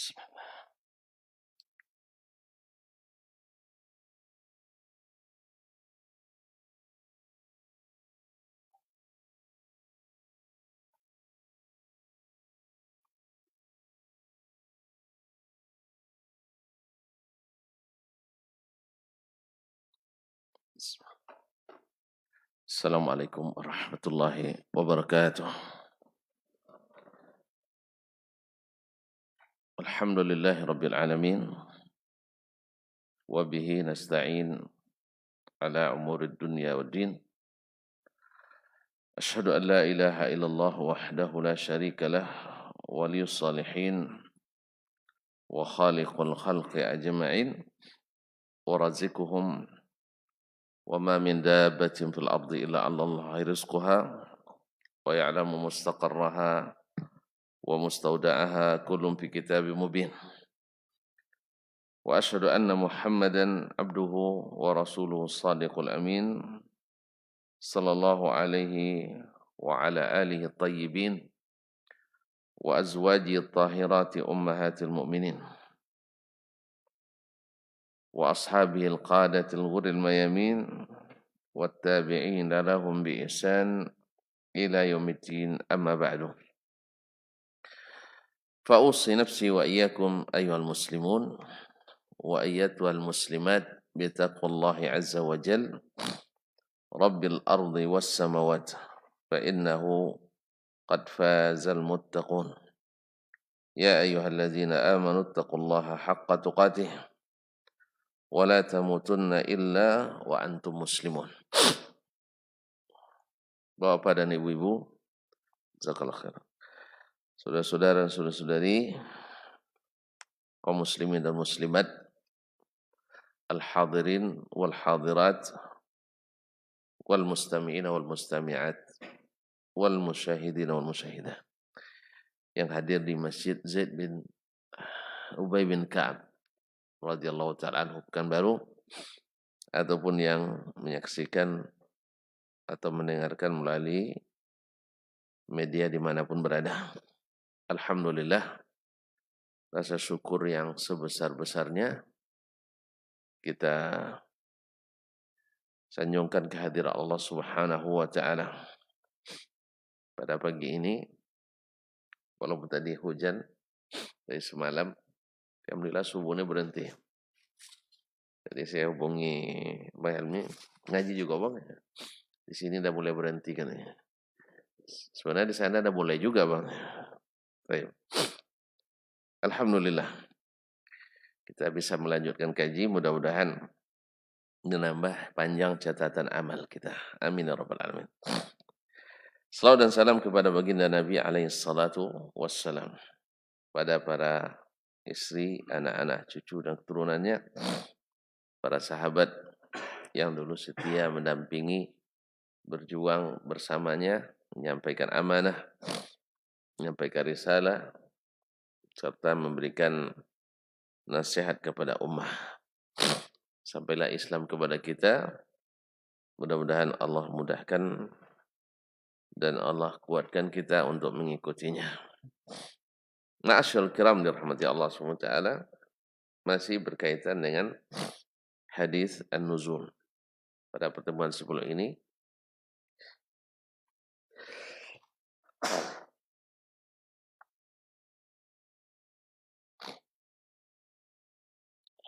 Bismillah. Assalamualaikum warahmatullahi wabarakatuh. Alhamdulillahi rabbil alamin. Wa bihi nasta'in ala umurid dunya waddin. Ashhadu an la ilaha illallah wahdahu la syarika lah, waliyus salihin wa khaliqul khalqi ajma'in wa razikuhum wa ma min dabbatin fil ardi illa 'ala Allahi rizquha wa ya'lamu mustaqarraha wa mustawda'aha kullun fi kitabim mubin. Wa asyhadu anna Muhammadan abduhu wa rasuluhu shadiqul amin sallallahu alaihi wa ala alihi tayyibin wa azwajihi tahirati ummahatil mu'minin wa ashabihi alqadatil ghurril mayamin wattabi'in lahum bi ihsan ila yaumiddin amma ba'du. Fa usi nafsi wa iyyakum ayyuhal muslimun wa ayyatuhal muslimat bi taqwallahi azza wa jalla rabbil ardi was samawat fa innahu qad fazal muttaqun. Ya ayyuhalladzina amanu taqullaha haqqa tuqatih wa la tamutunna illa wa antum muslimun. Bapak dan ibu-ibu, jazakallahu khairan. Saudara-saudara dan saudara-saudari, kaum muslimin dan muslimat, al-hadirin wal hadirat, wal mustami'ina wal mustami'at, wal musyahidina wal musyahidah, yang hadir di Masjid Zaid bin Ubay bin Ka'ab radhiyallahu ta'ala anhu Pekanbaru, ataupun yang menyaksikan atau mendengarkan melalui media dimanapun berada. Alhamdulillah, rasa syukur yang sebesar-besarnya kita sanjungkan kehadiran Allah Subhanahu wa ta'ala pada pagi ini. Walaupun tadi hujan dari semalam, alhamdulillah subuhnya berhenti. Jadi saya hubungi Mbak Helmi, ngaji juga bang. Di sini udah mulai berhenti kan ya. Sebenarnya di sana udah mulai juga bang. Baik. Alhamdulillah kita bisa melanjutkan kaji, mudah-mudahan menambah panjang catatan amal kita. Amin ya rabbal alamin. Salawat dan salam kepada baginda Nabi alaihi salatu wassalam, pada para istri, anak-anak, cucu dan keturunannya, para sahabat yang dulu setia mendampingi, berjuang bersamanya, menyampaikan amanah, menyampaikan risalah, serta memberikan nasihat kepada ummah. Sampailah Islam kepada kita. Mudah-mudahan Allah mudahkan dan Allah kuatkan kita untuk mengikutinya. Ma'asyarul kiram dirahmati Allah SWT, masih berkaitan dengan hadis an-nuzul. Pada pertemuan sebelum ini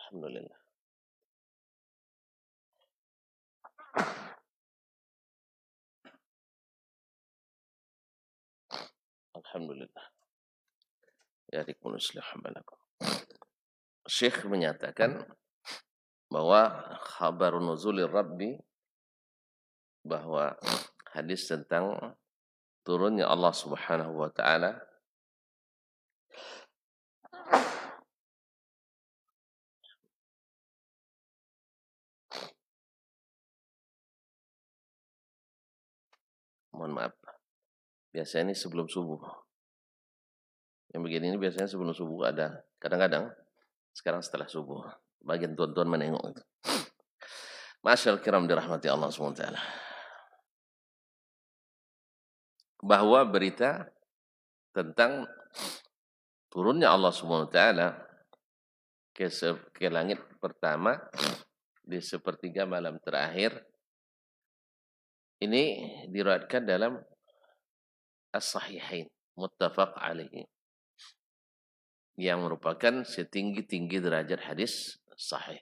alhamdulillah. Alhamdulillah. Ya rikun islah balakum. Syekh menyatakan bahwa khabarun nuzulir Rabbi, bahwa hadis tentang turunnya Allah Subhanahu wa taala mohon maaf, biasanya ini sebelum subuh. Yang begini ini biasanya sebelum subuh ada, kadang-kadang sekarang setelah subuh. Bagian tuan-tuan menengok itu. Masyaallah kiram dirahmati Allah SWT. Bahwa berita tentang turunnya Allah Subhanahu wa taala ke langit pertama di sepertiga malam terakhir ini diriwayatkan dalam As-Sahihain muttafaq alaihi yang merupakan setinggi-tinggi derajat hadis sahih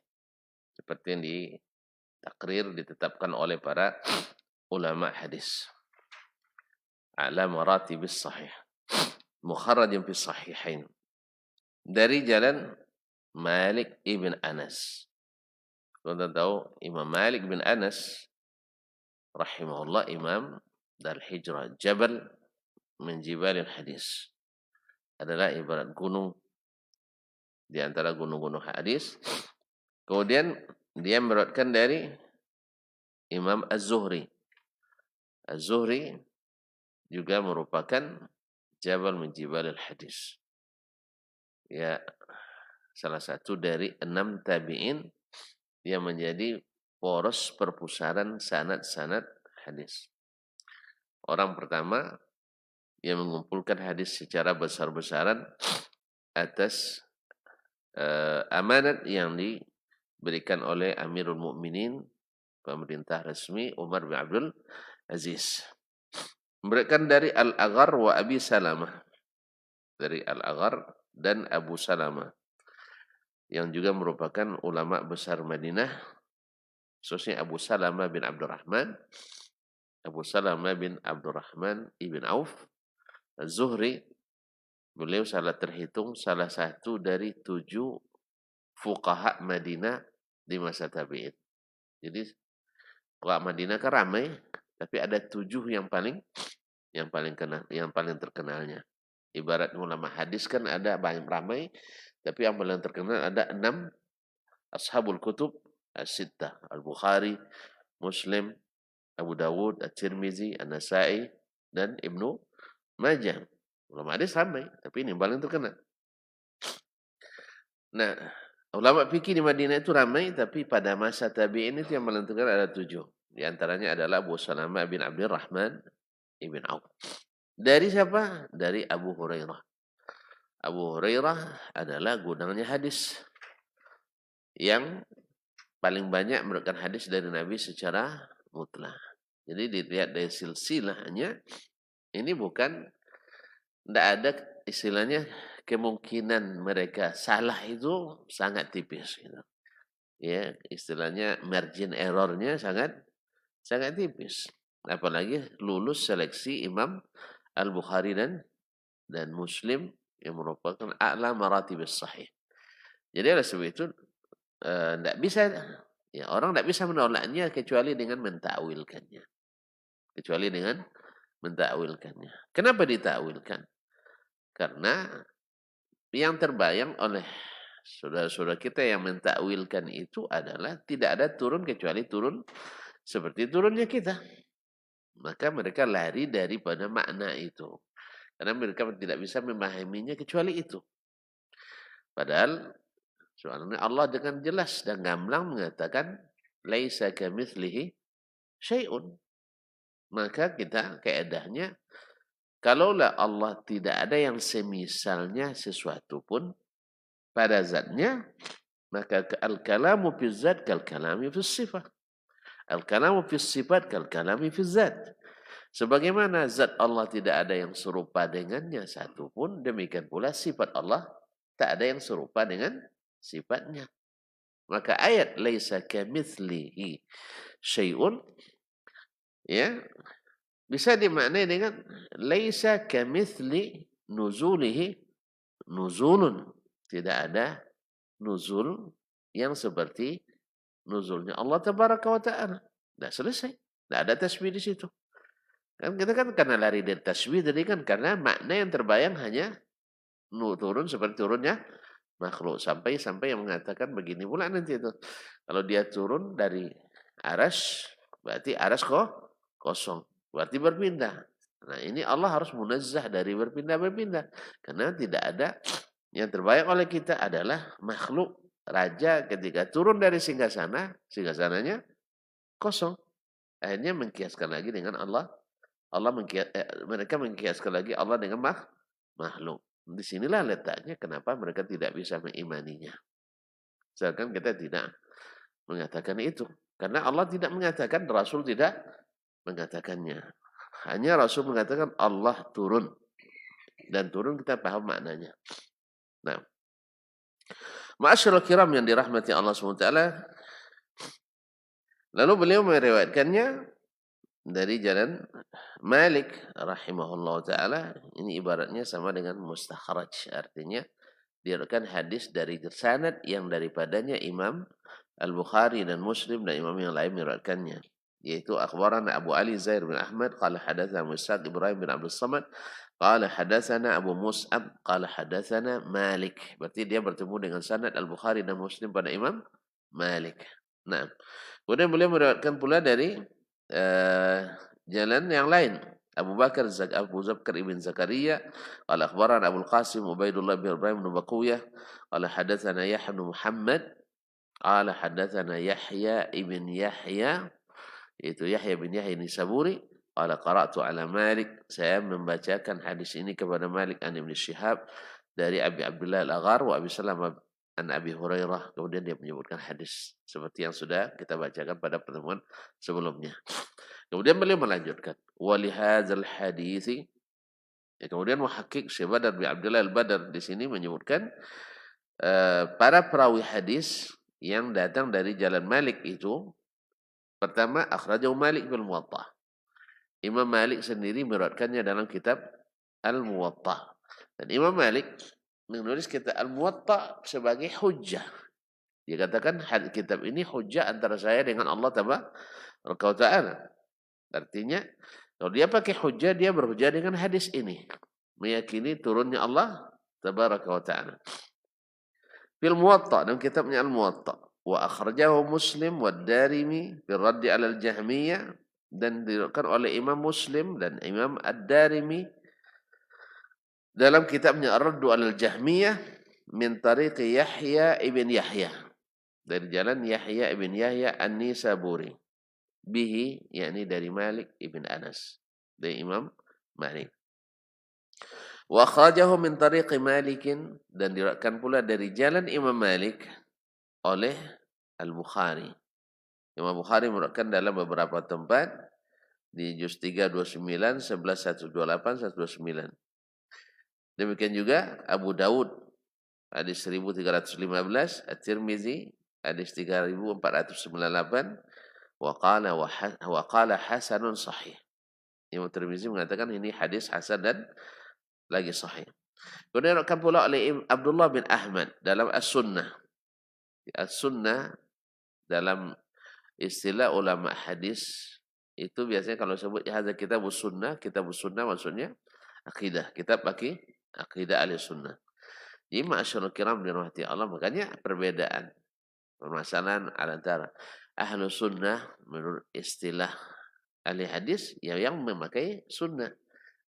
seperti yang ditetapkan oleh para ulama hadis ala maratibis sahih mukharrajin fi sahihain dari jalan Malik ibn Anas. Kita tahu Imam Malik bin Anas rahimahullah imam dari hijrah Jabal min jibalil hadis adalah ibarat gunung di antara gunung-gunung hadis. Kemudian dia meriwayatkan dari Imam Az-Zuhri. Az-Zuhri juga merupakan Jabal min jibalil hadis. Ya, salah satu dari 6 tabi'in yang menjadi poros perpustakaan sanad-sanad hadis. Orang pertama yang mengumpulkan hadis secara besar-besaran atas amanat yang diberikan oleh Amirul Mukminin, pemerintah resmi Umar bin Abdul Aziz. Memberikan dari Al-Aghar wa Abi Salamah. Dari Al-Aghar dan Abu Salamah. Yang juga merupakan ulama besar Madinah, khususnya Abu Salamah bin Abdurrahman. Abu Salamah bin Abdurrahman ibn Auf. Az-Zuhri, beliau terhitung salah satu dari 7 fuqaha Madinah di masa tabi'in. Jadi fuqaha Madinah kan ramai, tapi ada 7 yang paling terkenalnya. Ibarat ulama hadis kan ada banyak ramai, tapi yang paling terkenal ada 6 ashabul kutub as-sittah, Al-Bukhari, Muslim, Abu Dawud, At-Tirmizi, An-Nasa'i, dan Ibnu Majah. Ulama hadis ramai, tapi ini yang paling terkenal. Nah, ulama fikih di Madinah itu ramai, tapi pada masa tabi'in itu yang paling terkenal ada 7. Di antaranya adalah Abu Salamah bin Abdurrahman ibn Auf. Dari siapa? Dari Abu Hurairah. Abu Hurairah adalah gudangnya hadis yang paling banyak meriwayatkan hadis dari Nabi secara mutlak. Jadi dilihat dari silsilahnya, ini tidak ada istilahnya kemungkinan mereka salah itu sangat tipis. Gitu. Ya, istilahnya margin errornya sangat tipis. Apalagi lulus seleksi Imam Al-Bukhari dan Muslim yang merupakan a'la maratibis sahih. Jadi oleh sebab itu tidak bisa, ya orang tidak bisa menolaknya kecuali dengan mentakwilkannya. Kenapa ditakwilkan? Karena yang terbayang oleh saudara-saudara kita yang mentakwilkan itu adalah tidak ada turun kecuali turun seperti turunnya kita. Maka mereka lari daripada makna itu. Karena mereka tidak bisa memahaminya kecuali itu. Padahal soalnya Allah dengan jelas dan gamblang mengatakan laisa kamitslihi syai'un. Maka kita keedahnya kalaulah Allah tidak ada yang semisalnya sesuatu pun pada zatnya, maka al-kalamu fi zat kal-kalami fi sifat. Al-kalamu fi sifat kal-kalami fi zat. Sebagaimana zat Allah tidak ada yang serupa dengannya satu pun, demikian pula sifat Allah tak ada yang serupa dengan sifatnya. Maka ayat laisa kamitslihi syai'un ya bisa dimaknai dengan laisa kamitsli nuzulihi nuzulun. Tidak ada nuzul yang seperti nuzulnya Allah tabaraka wa ta'ala. Sudah selesai. Tidak ada tasbih di situ. Kan kita kan karena lari dari tasbih tadi kan karena makna yang terbayang hanya turun seperti turunnya makhluk. Sampai yang mengatakan begini pula nanti itu. Kalau dia turun dari aras, berarti aras kosong. Berarti berpindah. Nah ini Allah harus munazzah dari berpindah-berpindah. Karena tidak ada yang terbayang oleh kita adalah makhluk raja ketika turun dari singgasananya kosong. Akhirnya mengkiaskan lagi dengan Allah. Mereka mengkiaskan lagi Allah dengan makhluk. Disinilah letaknya kenapa mereka tidak bisa mengimaninya. Sedangkan kita tidak mengatakan itu. Karena Allah tidak mengatakan, Rasul tidak mengatakannya. Hanya Rasul mengatakan Allah turun. Dan turun kita paham maknanya. Nah, ma'asyiral kiram yang dirahmati Allah SWT. Lalu beliau meriwayatkannya dari jalan Malik rahimahullah ta'ala. Ini ibaratnya sama dengan mustakhraj. Artinya diriwayatkan hadis dari sanad yang daripadanya Imam Al-Bukhari dan Muslim dan imam yang lain meriwayatkannya. Yaitu akhbarana Abu Ali Zair bin Ahmad qala hadatsana Mus'ab Ibrahim bin Abdul Samad qala hadatsana Abu Mus'ab qala hadatsana Malik. Berarti dia bertemu dengan sanad Al-Bukhari dan Muslim pada Imam Malik. Nah, kemudian beliau meriwayatkan pula dari jalan yang lain. Abu Bakar ibn Zakaria qala akhbarana Abu Qasim Ubaidullah bin Ibrahim bin Baqiyah qala hadatsana Yahya bin Muhammad qala hadatsana Yahya ibn Yahya, yaitu Yahya bin Yahya Nisaburi qala qara'tu ala Malik, saya membacakan hadis ini kepada Malik an Ibn Syihab dari Abi Abdullah Al-Aghar wa Abi Salamah an Abi Hurairah. Kemudian dia menyebutkan hadis seperti yang sudah kita bacakan pada pertemuan sebelumnya. Kemudian beliau melanjutkan walihadzal hadisi, kemudian muhakkik Syekh Badar bin Abdullah Al-Badar di sini menyebutkan para perawi hadis yang datang dari jalan Malik itu, pertama akhrajahu Malik bil Muwatta. Imam Malik sendiri meriwayatkannya dalam kitab Al-Muwatta. Dan Imam Malik menulis kitab Al-Muwatta sebagai hujjah. Dia katakan kitab ini hujjah antara saya dengan Allah Tabaraka wa Ta'ala. Artinya kalau dia pakai hujjah, dia berhujjah dengan hadis ini, meyakini turunnya Allah Tabaraka wa Ta'ala. Fil Muwatta, dalam kitabnya Al-Muwatta. Wa akhrajahu Muslim wa Darimi fil raddi 'ala al-Jahmiyah, dan diriwayatkan oleh Imam Muslim dan Imam Ad-Darimi dalam kitabnya Ar-Raddu 'ala al-Jahmiyah min tariqi Yahya ibn Yahya, dari jalan Yahya ibn Yahya An-Nisaburi, bihi yakni dari Malik ibn Anas, dari Imam Malik. Wa akhrajahu min tariqi Malikin, dan diriwayatkan pula dari jalan Imam Malik oleh Al-Bukhari. Imam Bukhari meriwayatkan dalam beberapa tempat di juz 3 29, 11 128, 129. Demikian juga Abu Daud hadis 1315, At-Tirmizi hadis 3498, wa qala hasanun sahih. Imam Tirmizi mengatakan ini hadis hasan dan lagi sahih. Kemudian diriwayatkan pula oleh Abdullah bin Ahmad dalam As-Sunnah. As-Sunnah dalam istilah ulama hadis itu biasanya kalau sebut hadza kitabus sunnah maksudnya akidah, kitab akidah ahli sunnah. Jadi ma'asyiral kiram dirahmati Allah, makanya perbedaan permasalahan antara ahlu sunnah menurut istilah ahli hadis yang memakai sunnah.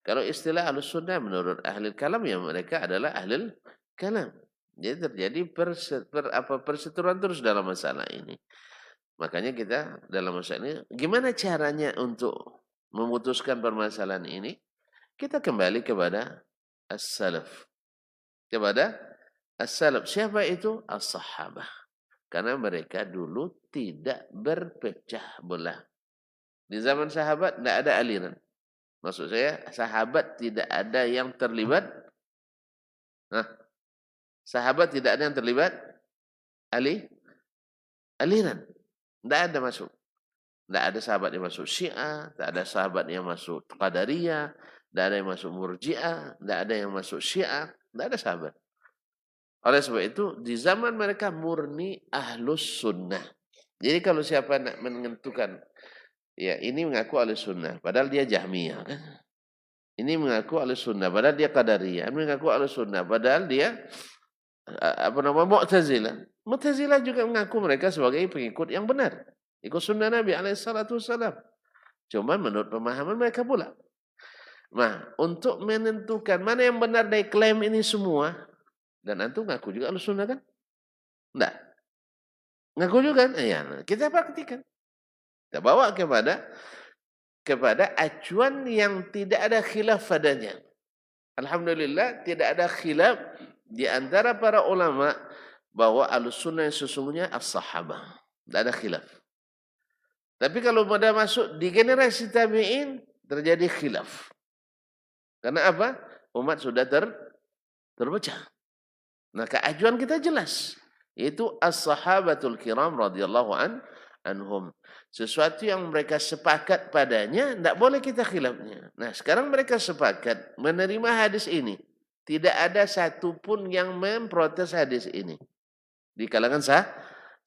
Kalau istilah ahlu sunnah menurut ahli kalam, ya mereka adalah ahli kalam. Jadi terjadi perseteruan terus dalam masalah ini. Makanya kita dalam masalah ini, gimana caranya untuk memutuskan permasalahan ini? Kita kembali kepada as-salaf. Kepada as-salaf. Siapa itu? As-sahabah. Karena mereka dulu tidak berpecah belah. Di zaman sahabat tidak ada aliran. Maksud saya, sahabat tidak ada yang terlibat. Sahabat tidak ada yang terlibat aliran. Tidak ada masuk. Tidak ada sahabat yang masuk Syiah, tidak ada sahabat yang masuk Qadariyah, tidak ada yang masuk Murji'ah, tidak ada yang masuk Syiah, tidak ada sahabat. Oleh sebab itu, di zaman mereka murni ahlus sunnah. Jadi kalau siapa nak menentukan, ya ini mengaku ahlus sunnah, padahal dia Jahmiyah, kan? Ini mengaku ahlus sunnah, padahal dia Qadariyah. Ini mengaku ahlus sunnah, padahal dia Mu'tazilah. Mu'tazilah juga mengaku mereka sebagai pengikut yang benar, ikut sunnah Nabi SAW. Cuma menurut pemahaman mereka pula. Nah, untuk menentukan mana yang benar dari klaim ini semua, dan antum ngaku juga ahlus sunnah kan? Enggak. Ngaku juga kan? Ya, kita praktikan. Kita bawa kepada acuan yang tidak ada khilaf padanya. Alhamdulillah tidak ada khilaf di antara para ulama bahwa Ahlussunnah yang sesungguhnya as-sahabah. Tidak ada khilaf. Tapi kalau pada masuk di generasi tabi'in terjadi khilaf. Karena apa? Umat sudah terpecah. Nah, keajuan kita jelas. Yaitu as-sahabatul kiram radhiyallahu anhum. Sesuatu yang mereka sepakat padanya, tidak boleh kita khilafnya. Nah, sekarang mereka sepakat menerima hadis ini. Tidak ada satupun yang memprotes hadis ini. Di kalangan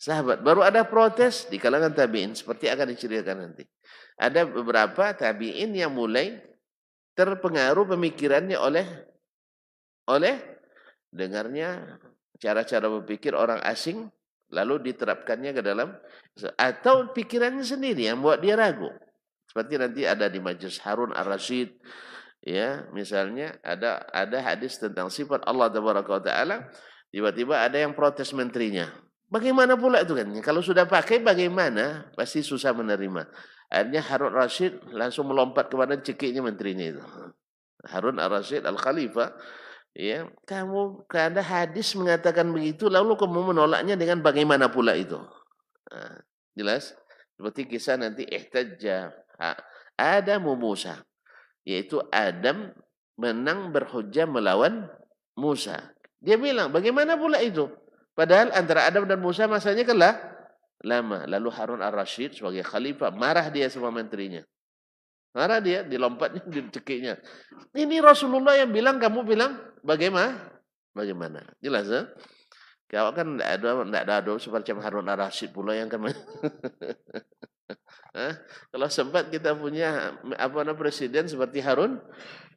sahabat. Baru ada protes di kalangan tabi'in. Seperti akan diceritakan nanti. Ada beberapa tabi'in yang mulai terpengaruh pemikirannya oleh dengarnya cara-cara berpikir orang asing, lalu diterapkannya ke dalam, atau pikirannya sendiri yang buat dia ragu. Seperti nanti ada di Majelis Harun ar-Rasyid, ya, misalnya ada hadis tentang sifat Allah Taala, tiba-tiba ada yang protes menterinya. Bagaimana pula itu kan? Kalau sudah pakai bagaimana? Pasti susah menerima. Akhirnya Harun ar-Rasyid langsung melompat kepada cekiknya menterinya itu. Harun ar-Rasyid al-Khalifah, ya, kamu ada hadis mengatakan begitu, lalu kamu menolaknya dengan bagaimana pula itu? Nah, jelas? Seperti kisah nanti ihtajja Adam Musa, yaitu Adam menang berhujjah melawan Musa. Dia bilang, bagaimana pula itu? Padahal antara Adam dan Musa masanya kan lama. Lalu Harun ar-Rasyid sebagai khalifah marah dia sama menterinya. Marah dia, dilompatnya, dicekiknya. Ini Rasulullah yang bilang, kamu bilang bagaimana? Bagaimana? Jelas ya? Kau kan tidak ada seperti Harun ar-Rasyid pula yang kan. Kalau sempat kita punya presiden seperti Harun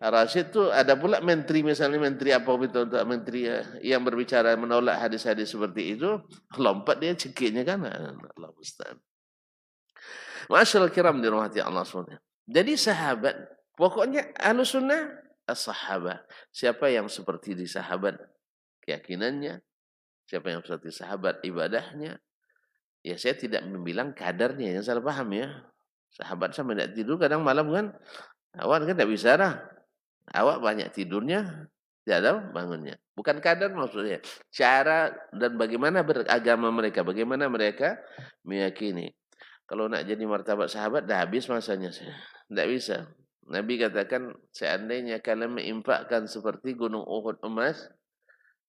ar-Rasyid itu, ada pula menteri, misalnya menteri apa itu, untuk menteri yang berbicara menolak hadis-hadis seperti itu, lompat dia cekiknya kan. Allah musta'an. Masyaallah kiram dirahmati Allah SWT. Jadi sahabat, pokoknya Ahlussunnah as-sahabah. Siapa yang seperti di sahabat keyakinannya, siapa yang seperti sahabat ibadahnya, ya saya tidak membilang kadarnya, yang salah paham ya. Sahabat sama tidak tidur kadang malam kan, awak kan tidak bisa lah. Awak banyak tidurnya, tidak ada bangunnya. Bukan kadar maksudnya, cara dan bagaimana beragama mereka, bagaimana mereka meyakini. Kalau nak jadi martabat sahabat, dah habis masanya saya. Tidak bisa. Nabi katakan, seandainya kalian menginfakkan seperti gunung Uhud emas,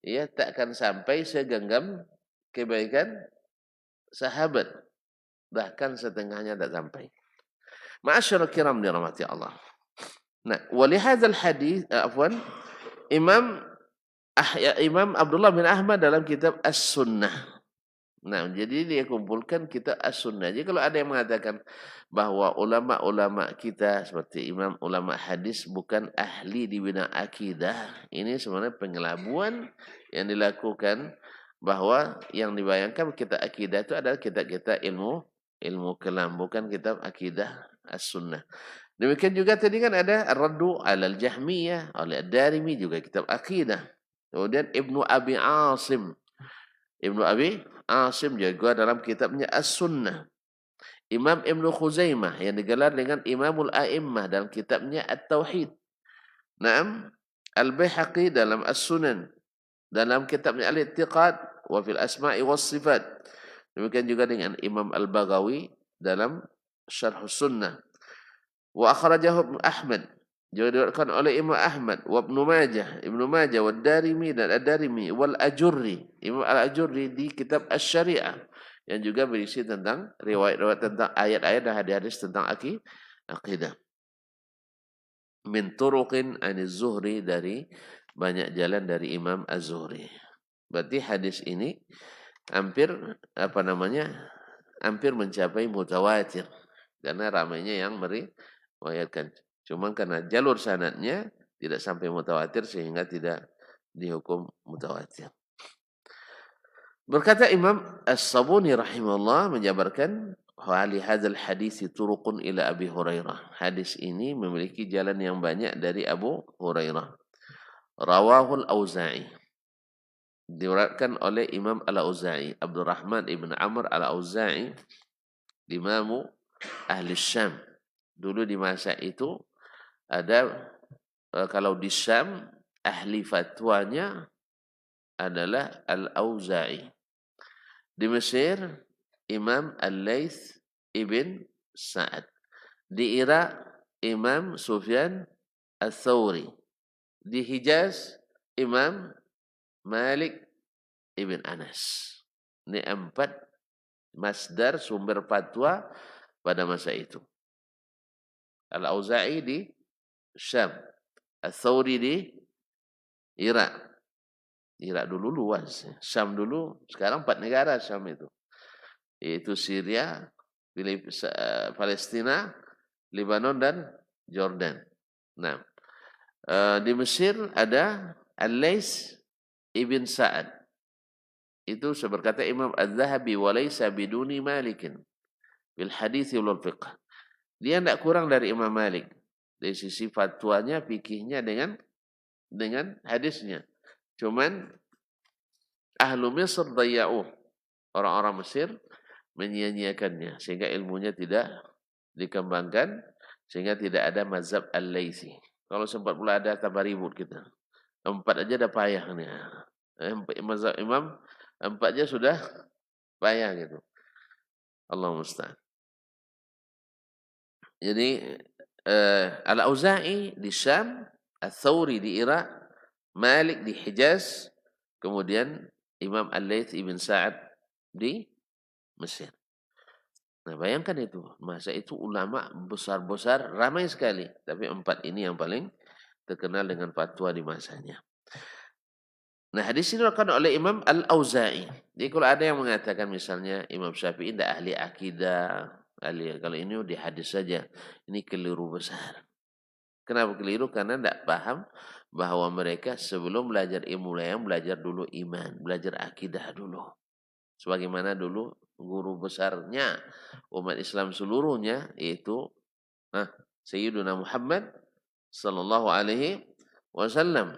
ya takkan sampai segenggam kebaikan sahabat. Bahkan setengahnya tak sampai. Ma'asyarul kiram dirahmati Allah. Nah, walihadzal hadis, Imam Abdullah bin Ahmad dalam kitab As-Sunnah. Nah, jadi dia kumpulkan kitab As-Sunnah. Jadi kalau ada yang mengatakan bahwa ulama-ulama kita seperti imam ulama hadis bukan ahli di bidang akidah, ini sebenarnya pengelabuan yang dilakukan, bahwa yang dibayangkan kitab akidah itu adalah kitab-kitab ilmu kalam, bukan kitab akidah As-Sunnah. Demikian juga tadi kan ada Ar-Raddu 'alal Jahmiyah oleh Ad-Darimi, juga kitab akidah. Kemudian Ibnu Abi Asim juga dalam kitabnya As-Sunnah. Imam Ibnu Khuzaimah yang digelar dengan Imamul A'immah dalam kitabnya At-Tauhid. Naam, Al-Baihaqi dalam As-Sunan, dalam kitabnya Al-I'tiqad wa fil Asma'i was Sifat. Demikian juga dengan Imam Al-Baghawi dalam Syarh Sunnah. Wa akhrajahu Ahmad, juga diriwayatkan oleh Imam Ahmad, wa Ibnu Majah, wa Darimi dan Ad-Darimi, wal Ajurri, Imam Al-Ajurri di kitab Asy-Syari'ah, yang juga berisi tentang riwayat-riwayat tentang ayat-ayat dan hadis-hadis tentang akidah. Min turuqin aniz Zuhri, dari banyak jalan dari Imam Az-Zuhri. Berarti hadis ini hampir mencapai mutawatir, karena ramainya yang meriwayatkan. Cuma karena jalur sanadnya tidak sampai mutawatir sehingga tidak dihukum mutawatir. Berkata Imam As-Sabuni rahimahullah menjabarkan, li hadzal hadis turuqun ila Abi Hurairah. Hadis ini memiliki jalan yang banyak dari Abu Hurairah. Rawahul Auza'i, diriwayatkan oleh Imam Al-Auza'i, Abdurrahman ibn Amr Al-Auza'i, Imamu Ahli Syam. Dulu di masa itu ada, kalau di Syam ahli fatwanya adalah Al-Auza'i. Di Mesir, Imam Al-Laits ibn Sa'ad. Di Irak, Imam Sufyan Al-Thawri. Di Hijaz, Imam Malik ibn Anas. Ini 4 masdar sumber fatwa pada masa itu. Al-Auza'i di Syam, Al-Thawri di Irak. Irak dulu luas, Syam dulu, sekarang 4 negara Syam itu. Yaitu Syria, Palestina, Lebanon dan Jordan. Nah, di Mesir ada Al-Laits ibn Sa'ad. Itu berkata Imam Az-Zahabi, walaysa biduni Malikin bil hadits wal fiqh. Dia tidak kurang dari Imam Malik dari sisi fatwanya, fikihnya dengan hadisnya. Cuman ahlu Mesir daya'uh, orang-orang Mesir menyia-nyiakannya sehingga ilmunya tidak dikembangkan, sehingga tidak ada mazhab Al-Laitsi. Kalau sempat pula ada tambah ribut kita. 4 aja dah payah nih. Mazhab Imam 4 aja sudah payah gitu. Allah musta'an. Jadi Al-Auza'i di Syam, Al-Thawri di Irak, Malik di Hijaz, kemudian Imam Al-Laits ibn Sa'ad di Mesir. Nah, bayangkan itu, masa itu ulama besar-besar ramai sekali, tapi 4 ini yang paling terkenal dengan fatwa di masanya. Nah, hadis ini diriwayatkan oleh Imam Al-Auza'i. Jadi kalau ada yang mengatakan misalnya Imam Syafi'i tidak ahli akidah, kalau ini di hadis saja, ini keliru besar. Kenapa keliru? Karena tidak paham bahwa mereka sebelum belajar ilmu yang belajar dulu iman, belajar akidah dulu. Sebagaimana dulu guru besarnya umat Islam seluruhnya, yaitu Sayyiduna Muhammad sallallahu alaihi wasallam.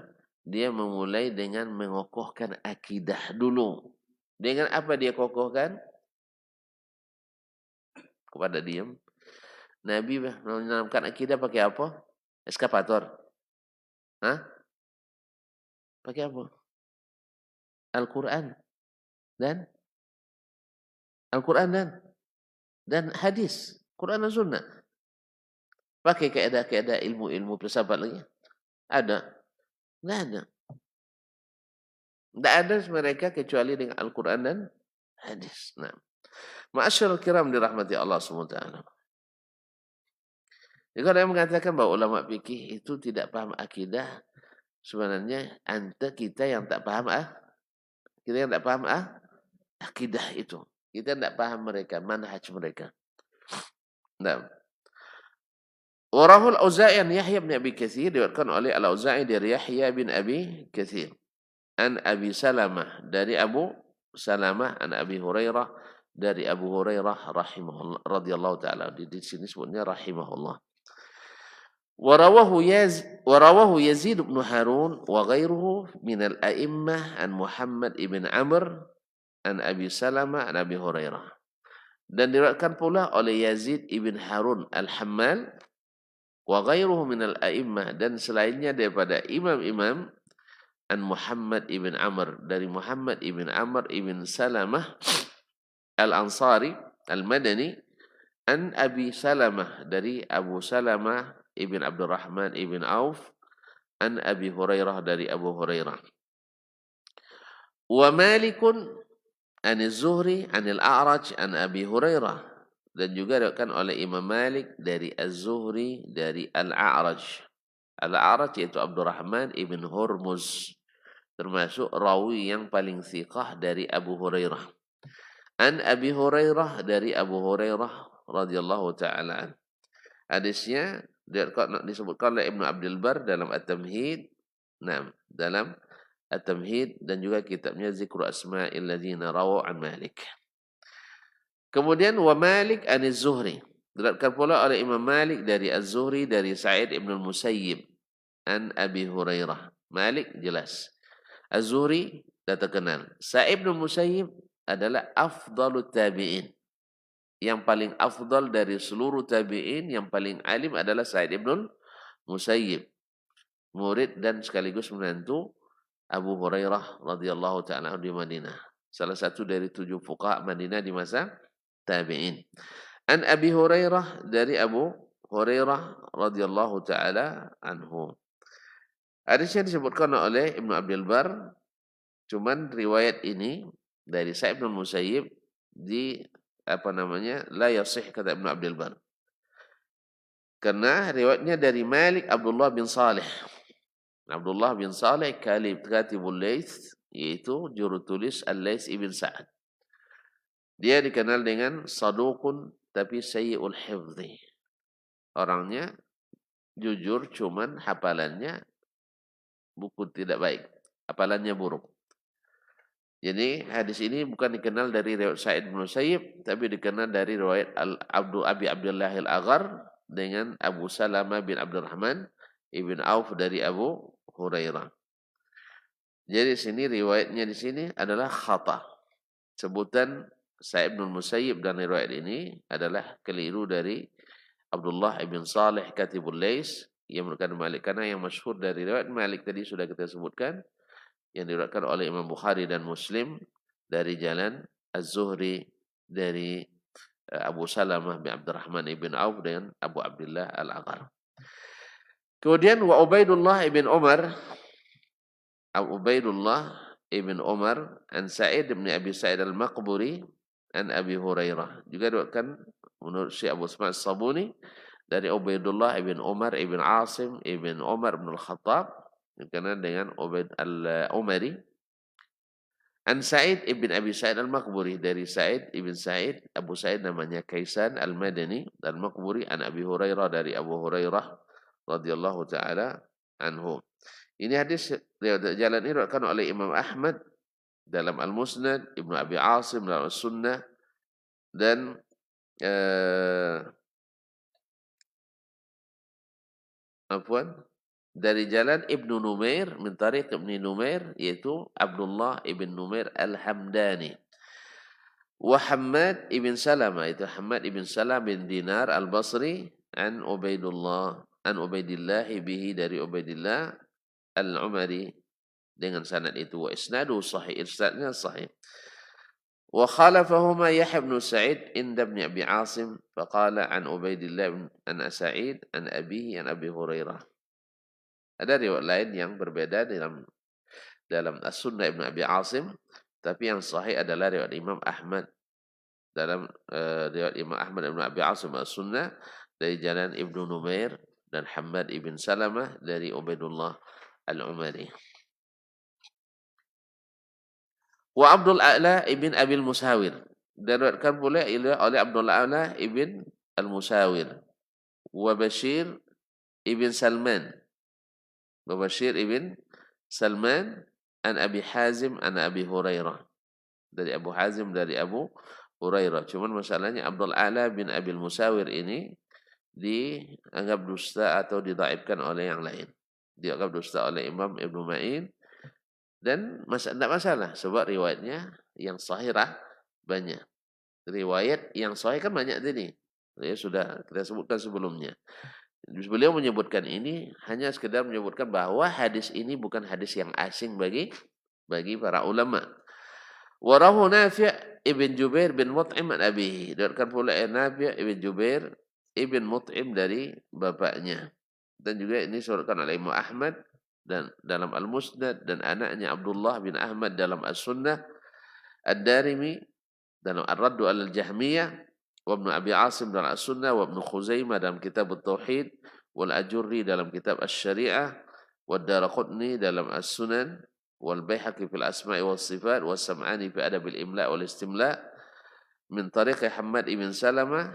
Dia memulai dengan mengokohkan akidah dulu. Dengan apa dia kokohkan? Kepada diam. Nabi menanamkan akidah pakai apa? Eskapator. Pakai apa? Al-Quran dan hadis, Quran dan Sunnah. Pakai keadaan ilmu filsafat lagi? Ada? Tidak ada. Tidak ada mereka kecuali dengan Al-Quran dan hadis. Nah, ma'asyarul kiram dirahmati Allah SWT. Jadi kalau yang mengatakan bahwa ulama fikih itu tidak paham akidah, sebenarnya kita yang tak paham akidah itu. Kita tidak paham mereka, manhaj mereka. Nah, Warahul Auza'i an Yahya bin Abi Katsir, diriwayatkan oleh Al-Auza'i dari Yahya bin Abi Katsir. An Abi Salamah, dari Abu Salamah, an Abi Hurairah, dari Abu Hurairah rahimahullah radhiyallahu taala. Di sini sebutnya rahimahullah. Warawahu Yazid bin Harun wa ghairuhu min al-a'immah an Muhammad ibn Amr an Abi Salamah an Abi Hurairah. Dan diriwayatkan pula oleh Yazid ibn Harun al-Hammal wa ghairuhu min al-a'immah, dan selainnya daripada imam-imam, an Muhammad ibn Amr, dari Muhammad ibn Amr ibn Salamah al-Ansari al-Madani, an Abi Salamah, dari Abu Salamah ibn Abdurrahman ibn Auf, an Abi Hurairah, dari Abu Hurairah. Wa Malikun an Az-Zuhri an Al-A'raj an Abi Hurairah, dan juga diriwayatkan oleh Imam Malik dari Az-Zuhri dari Al-A'raj. Al-A'raj yaitu Abdurrahman ibn Hurmuz, termasuk rawi yang paling thiqah dari Abu Hurairah. An Abi Hurairah, dari Abu Hurairah radhiyallahu taala an. Hadisnya disebutkan oleh Ibnu Abdul Bar dalam At-Tamhid. Nah, dalam At-Tamhid, dan juga kitabnya Zikru Asma'il ladzina rawu an Malik. Kemudian wa Malik an Az-Zuhri, diriwayatkan pula oleh Imam Malik dari Az-Zuhri dari Sa'id ibn al-Musayyib an Abi Hurairah. Malik jelas. Az-Zuhri dah terkenal. Sa'id bin Musayyib adalah afdalut tabi'in. Yang paling afdal dari seluruh tabi'in, yang paling alim adalah Sa'id bin Musayyib. murid dan sekaligus menantu Abu Hurairah radhiyallahu taala di Madinah. Salah satu dari 7 fuqaha Madinah di masa tabi'in. An Abi Hurairah, dari Abu Hurairah radhiyallahu taala anhu. Hadis yang disebutkan oleh Ibnu Abdul Bar, cuman riwayat ini dari Sa'id bin Musayyib di la yasih kata Ibnu Abdul Bar. Karena riwayatnya dari Malik Abdullah bin Saleh. Abdullah bin Saleh katibul Laits, yaitu juru tulis Al-Laits ibn Sa'ad. Dia dikenal dengan saduqun tapi sayyi'ul hifdzi. Orangnya jujur, cuman hafalannya buku tidak baik, hafalannya buruk. Jadi hadis ini bukan dikenal dari riwayat Sa'id bin Musayyib, tapi dikenal dari riwayat Abi Abdullah Al-Aghar dengan Abu Salamah bin Abdurrahman ibn Auf dari Abu Hurairah. Jadi sini riwayatnya di sini adalah khata. Sebutan Sa'id bin Musayyib dan riwayat ini adalah keliru dari Abdullah ibn Saleh katibul Laits yang merupakan Malik, karena yang masyhur dari riwayat Malik tadi sudah kita sebutkan, yang diriwayatkan oleh Imam Bukhari dan Muslim dari jalan Az-Zuhri dari Abu Salamah bin Abdurrahman ibn Auf dengan Abu Abdullah Al-Aghar. Kemudian wa Ubaidullah ibn Umar, ibn Umar an Sa'id bin Abi Sa'id Al-Maqburi an Abi Hurairah. Juga diriwayatkan menurut Syekh Abu Ismail As-Sabuni dari Ubaidullah ibn Umar ibn Asim ibn Umar bin Al-Khattab, dikenal dengan Ubaid Al-Umari. An Sa'id ibn Abi Sa'id Al-Maqburi, dari Sa'id ibn Sa'id, Abu Sa'id namanya Kaisan Al-Madani Al-Maqburi, an Abi Hurairah, dari Abu Hurairah radhiyallahu taala anhu. Ini hadis jalan ini diriwayatkan oleh Imam Ahmad dalam Al-Musnad, Ibnu Abi Asim dalam As-Sunnah, dan dari jalan Ibnu Numair min tariq Ibnu Numair, yaitu Abdullah ibn Numair Al-Hamdani. Wa Hammad ibn Salamah, itu Hammad ibn Salam bin Dinar Al-Basri, an Ubaidillah bihi, dari Ubaidillah Al-Umari dengan sanad itu. Wa isnadu sahih, isnadnya sahih. Wa khalafahuma Yahya bin Sa'id inda ibn Abi Asim faqala an Ubaidillah an Sa'id an abihi an Abi Hurairah. Ada riwayat lain yang berbeda dalam As-Sunnah Ibn Abi Asim, tapi yang sahih adalah riwayat Imam Ahmad dalam riwayat Imam Ahmad Ibn Abi Asim As-Sunnah dari jalan Ibnu Numair dan Hammad ibn Salamah dari Ubaidullah Al-Umari. Wa Abdul A'la ibn Abil Musawir, diriwayatkan pula oleh Abdul A'la ibn Al-Musawir. Wa Bashir ibn Salman, Bashir ibn Salman an Abi Hazim an Abi Hurairah, dari Abu Hazim dari Abu Hurairah. Cuman masalahnya Abdul A'la bin Abil Musawir ini dianggap dusta atau didhaifkan oleh yang lain. Dianggap dusta oleh Imam Ibnu Ma'in, dan tidak masalah sebab riwayatnya yang sahihah banyak. Riwayat yang sahih kan banyak tadi. Ya, sudah kita sebutkan sebelumnya. Beliau menyebutkan ini hanya sekedar menyebutkan bahwa hadis ini bukan hadis yang asing bagi para ulama. Warahu Nafi' ibn Jubair bin Mut'im an abihi, diriwayatkan pula Nafi' ibn Jubair ibn Mut'im dari bapaknya. Dan juga ini disebutkan oleh Imam Ahmad dan dalam Al-Musnad, dan anaknya Abdullah bin Ahmad dalam As-Sunnah, Ad-Darimi dalam Ar-Raddu al-Jahmiyah, wa Ibnu Abi Asim dalam As-Sunnah, wa Ibnu Khuzaimah dalam kitab At-Tauhid, wal Ajurri dalam kitab Asy-Syari'ah, wa Ad-Daraqutni dalam As-Sunan, wal Baihaqi fil Asma'i was Sifat, wa Sam'ani fi Adab al-Imla' wal Istimla' min tariq Hammad ibn Salamah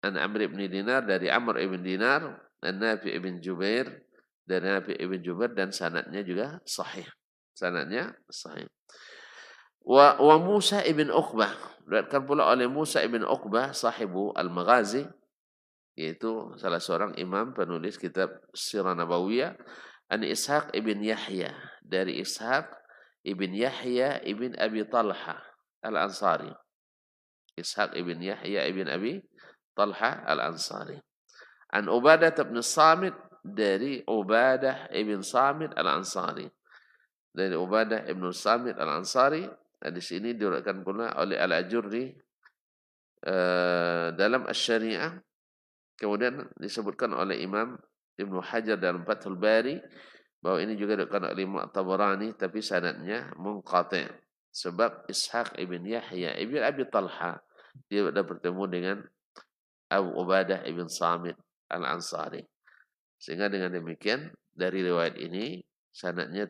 an Amr ibn Dinar, dari Amr ibn Dinar an Nafi' ibn Jubair, dari Nafi' ibn Jubair, dan sanadnya juga sahih. Sanadnya sahih. Wa Musa ibn Uqbah, diriwayatkan pula oleh Musa ibn Uqbah sahibu Al-Maghazi, yaitu salah seorang imam penulis kitab Sirah Nabawiyah, an Ishaq ibn Yahya, dari Ishaq ibn Yahya ibn Abi Talha Al-Ansari. Ishaq ibn Yahya ibn Abi Talha Al-Ansari. An Ubadah bin Samit dari Ubadah ibn Samit al-Ansari. Dari Ubadah ibn Samit al-Ansari. Hadis ini diriwayatkan pula oleh Al-Ajurri dalam Asy-Syari'ah. Kemudian disebutkan oleh Imam Ibnu Hajar dalam Fathul Bari bahwa ini juga diriwayatkan oleh Imam Tabarani, tapi sanadnya munqati'. Sebab Ishaq ibn Yahya ibn Abi Talha dia sudah bertemu dengan Abu Ubadah ibn Samit al-Ansari. Sehingga dengan demikian dari riwayat ini sanadnya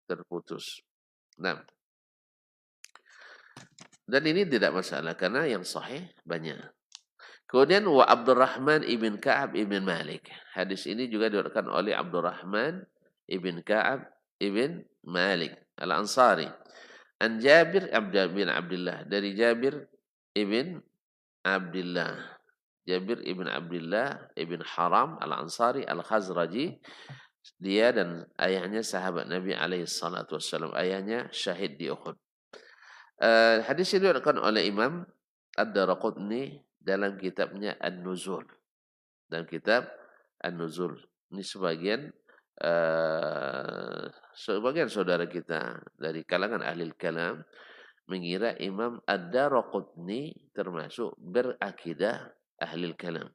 terputus. Nah, dan ini tidak masalah karena yang sahih banyak. Kemudian wa Abdurrahman ibn Ka'ab ibn Malik. Hadis ini juga diriwayatkan oleh Abdurrahman ibn Ka'ab ibn Malik al-Ansari. An Jabir bin Abdullah, dari Jabir ibn Abdullah. Jabir ibn Abdullah ibn Haram al-Ansari al-Khazraji. Dia dan ayahnya sahabat Nabi alaihi salatu wassalam. Ayahnya syahid di Uhud. Hadis ini diriwayatkan oleh Imam Ad-Daraqutni dalam kitabnya An-Nuzul. Dalam kitab An-Nuzul. Ini sebagian saudara kita dari kalangan ahli kalam mengira Imam Ad-Daraqutni termasuk berakidah ahli kalam,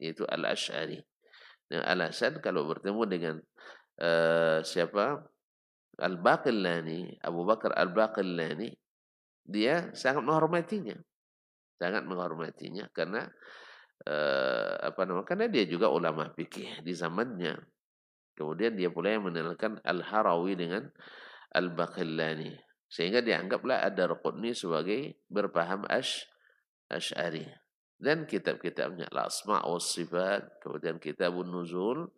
yaitu Al-Asy'ari. Dengan alasan kalau bertemu dengan siapa? Al-Baqillani, Abu Bakar Al-Baqillani, dia sangat menghormatinya. Sangat menghormatinya karena karena dia juga ulama fikih di zamannya. Kemudian dia pula yang menilaikan Al-Harawi dengan Al-Baqillani. Sehingga dianggaplah Ad-Darqutni sebagai berpaham Asy'ari. Dan kitab-kitabnya Al-Asma' wa Sifat, kemudian Kitabun Nuzul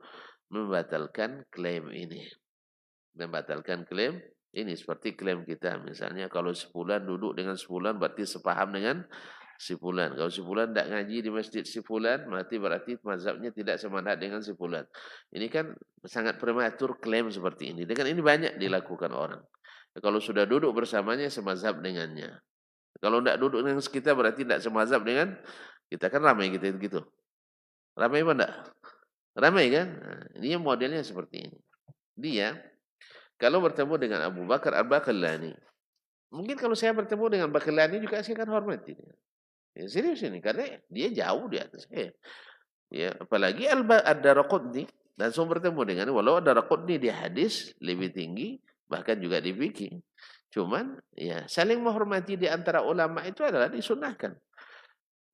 membatalkan klaim ini. Membatalkan klaim ini seperti klaim kita. Misalnya kalau sebulan duduk dengan sebulan berarti sepaham dengan sebulan. Kalau sebulan tidak ngaji di masjid sebulan, berarti mazhabnya tidak semanhat dengan sebulan. Ini kan sangat prematur klaim seperti ini. Dengan ini banyak dilakukan orang. Kalau sudah duduk bersamanya semazhab dengannya. Kalau tidak duduk dengan kita berarti tidak semazhab dengan kita. Kan ramai kita gitu. Ramai apa enggak? Ramai kan? Nah, ini modelnya seperti ini. Dia kalau bertemu dengan Abu Bakar Al-Baqillani, mungkin kalau saya bertemu dengan Baqillani juga saya akan hormati dia. Ya, serius ini karena dia jauh di atas saya. Ya, apalagi Ad-Daraqutni langsung bertemu dengan, walau Ad-Daraqutni di hadis lebih tinggi bahkan juga di fikih. Cuman ya saling menghormati di antara ulama itu adalah disunahkan.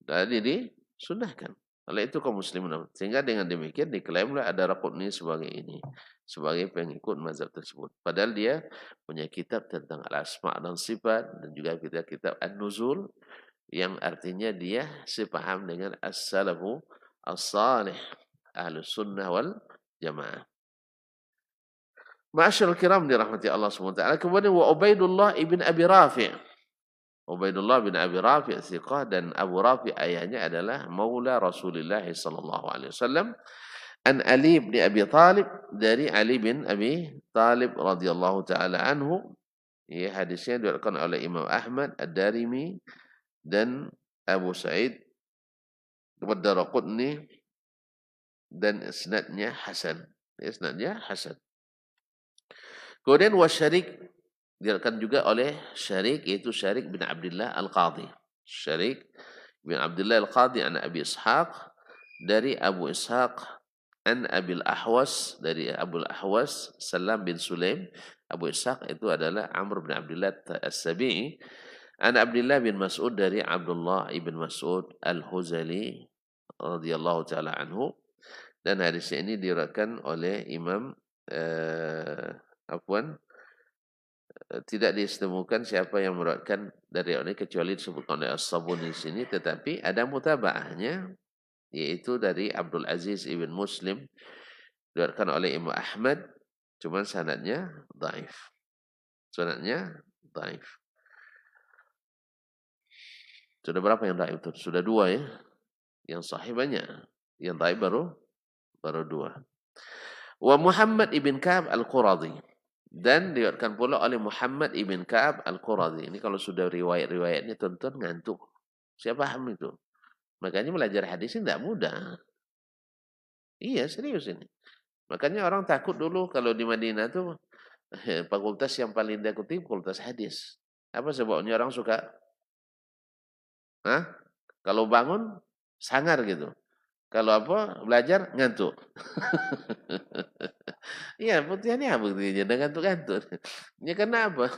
Jadi disunahkan. Oleh itu kaum muslimin. Sehingga dengan demikian diklaimlah Ad-Daraqutni sebagai ini, sebagai pengikut mazhab tersebut. Padahal dia punya kitab tentang al-asma' dan sifat dan juga kitab An-Nuzul yang artinya dia sepaham dengan as-salafu as-salih, ahlus sunnah wal jamaah. Ma'asyiral kiram dirahmati Allah SWT. Kemudian wa Ubaidullah ibn Abi Rafi'. Ubaidullah bin Abi Rafi' thiqah, dan Abu Rafi' ayahnya adalah maula Rasulullah sallallahu alaihi wasallam. An Ali bin Abi Talib, dari Ali bin Abi Talib radhiyallahu taala anhu. Ya, hadisnya diriwayatkan oleh Imam Ahmad, Ad-Darimi dan Abu Sa'id Ad-Daraqutni, dan isnadnya hasan. Isnadnya hasan. Kemudian wasyarik diriwayatkan juga oleh Syarik, yaitu Syarik bin Abdullah Al-Qadhi. Syarik bin Abdullah Al-Qadhi an Abi Ishaq, dari Abu Ishaq an Abil Ahwas, dari Abu Ahwas Salam bin Sulaim. Abu Ishaq itu adalah Amr bin Abdullah As-Sabi'i. An Abdullah bin Mas'ud, dari Abdullah ibn Mas'ud Al-Huzali radhiyallahu taala anhu. Dan hadisnya ini diriwayatkan oleh Imam tidak ditemukan siapa yang meriwayatkan dari ini kecuali disebutkan oleh As-Sabuni di sini, tetapi ada mutabaahnya, yaitu dari Abdul Aziz ibn Muslim, diriwayatkan oleh Imam Ahmad, cuman sanadnya dhaif. Sanadnya dhaif. Sudah berapa yang dhaif itu? Sudah 2 ya. Yang sahih banyak. Yang dhaif baru 2. Wa Muhammad ibn Ka'ab Al-Quradhi, dan diriwayatkan pula oleh Muhammad ibn Ka'ab Al-Quradhi. Ini kalau sudah riwayat-riwayatnya tonton ngantuk. Siapa paham itu? Makanya belajar hadis ini tidak mudah. Iya, serius ini. Makanya orang takut dulu kalau di Madinah tuh fakultas yang paling diikuti fakultas hadis. Apa sebabnya orang suka? Hah? Kalau bangun sangar gitu. Kalau apa? Belajar ngantuk. Iya, putihnya apa buktinya dengan ngantuk-ngantuk. Ya karena apa?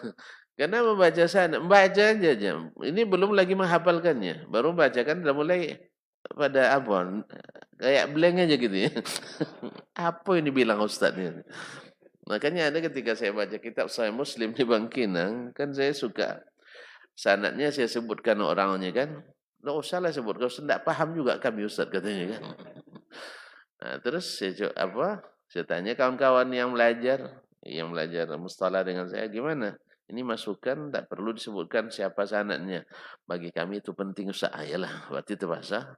Karena membaca sana, membaca aja. Ini belum lagi menghafalkannya. Baru baca kan udah mulai pada apa? Kayak blank aja gitu ya. Apa ini bilang ustadznya? Makanya ada ketika saya baca kitab Sahih Muslim di Bangkinang, kan saya suka sanadnya saya sebutkan orangnya kan. Nggak usah lah sebut, kalau tidak paham juga kami Ustaz katanya kan. Nah, terus saya tanya kawan-kawan yang belajar mustalah dengan saya gimana? Ini masukan tak perlu disebutkan siapa sanadnya. Bagi kami itu penting Ustaz. Ayalah, berarti terpaksa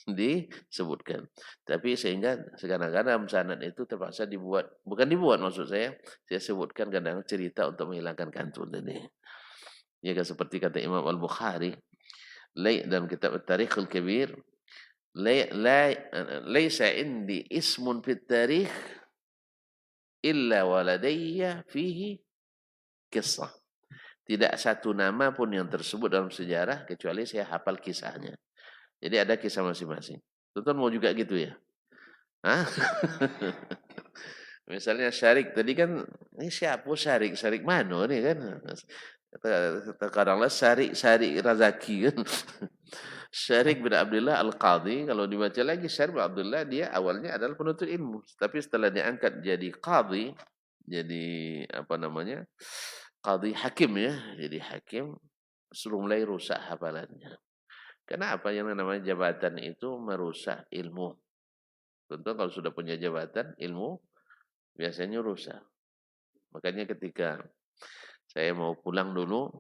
disebutkan. Tapi sehingga kadang-kadang sanad itu terpaksa dibuat, bukan dibuat maksud saya sebutkan kadang cerita untuk menghilangkan kantun tadi. Ya kan seperti kata Imam Al-Bukhari, dalam kitab At-Tarikhul Kabir, laisa indi ismun fit tarikh illa waladayya fihi kisah. Tidak satu nama pun yang tersebut dalam sejarah kecuali saya hafal kisahnya. Jadi ada kisah masing-masing. Tuan mau juga gitu ya? Hah? Misalnya Syarik tadi kan, ini siapa Syarik? Syarik mana nih kan? Kadang-kadang Syarik Razaki kan. Syarik bin Abdullah Al-Qadhi, kalau dibaca lagi Syarik bin Abdullah dia awalnya adalah penuntut ilmu, tapi setelah diangkat jadi qadhi, jadi apa namanya? Qadhi hakim ya, jadi hakim suruh mulai rusak hafalannya. Kenapa yang namanya jabatan itu merusak ilmu? Tentu kalau sudah punya jabatan ilmu biasanya rusak. Makanya ketika saya mau pulang dulu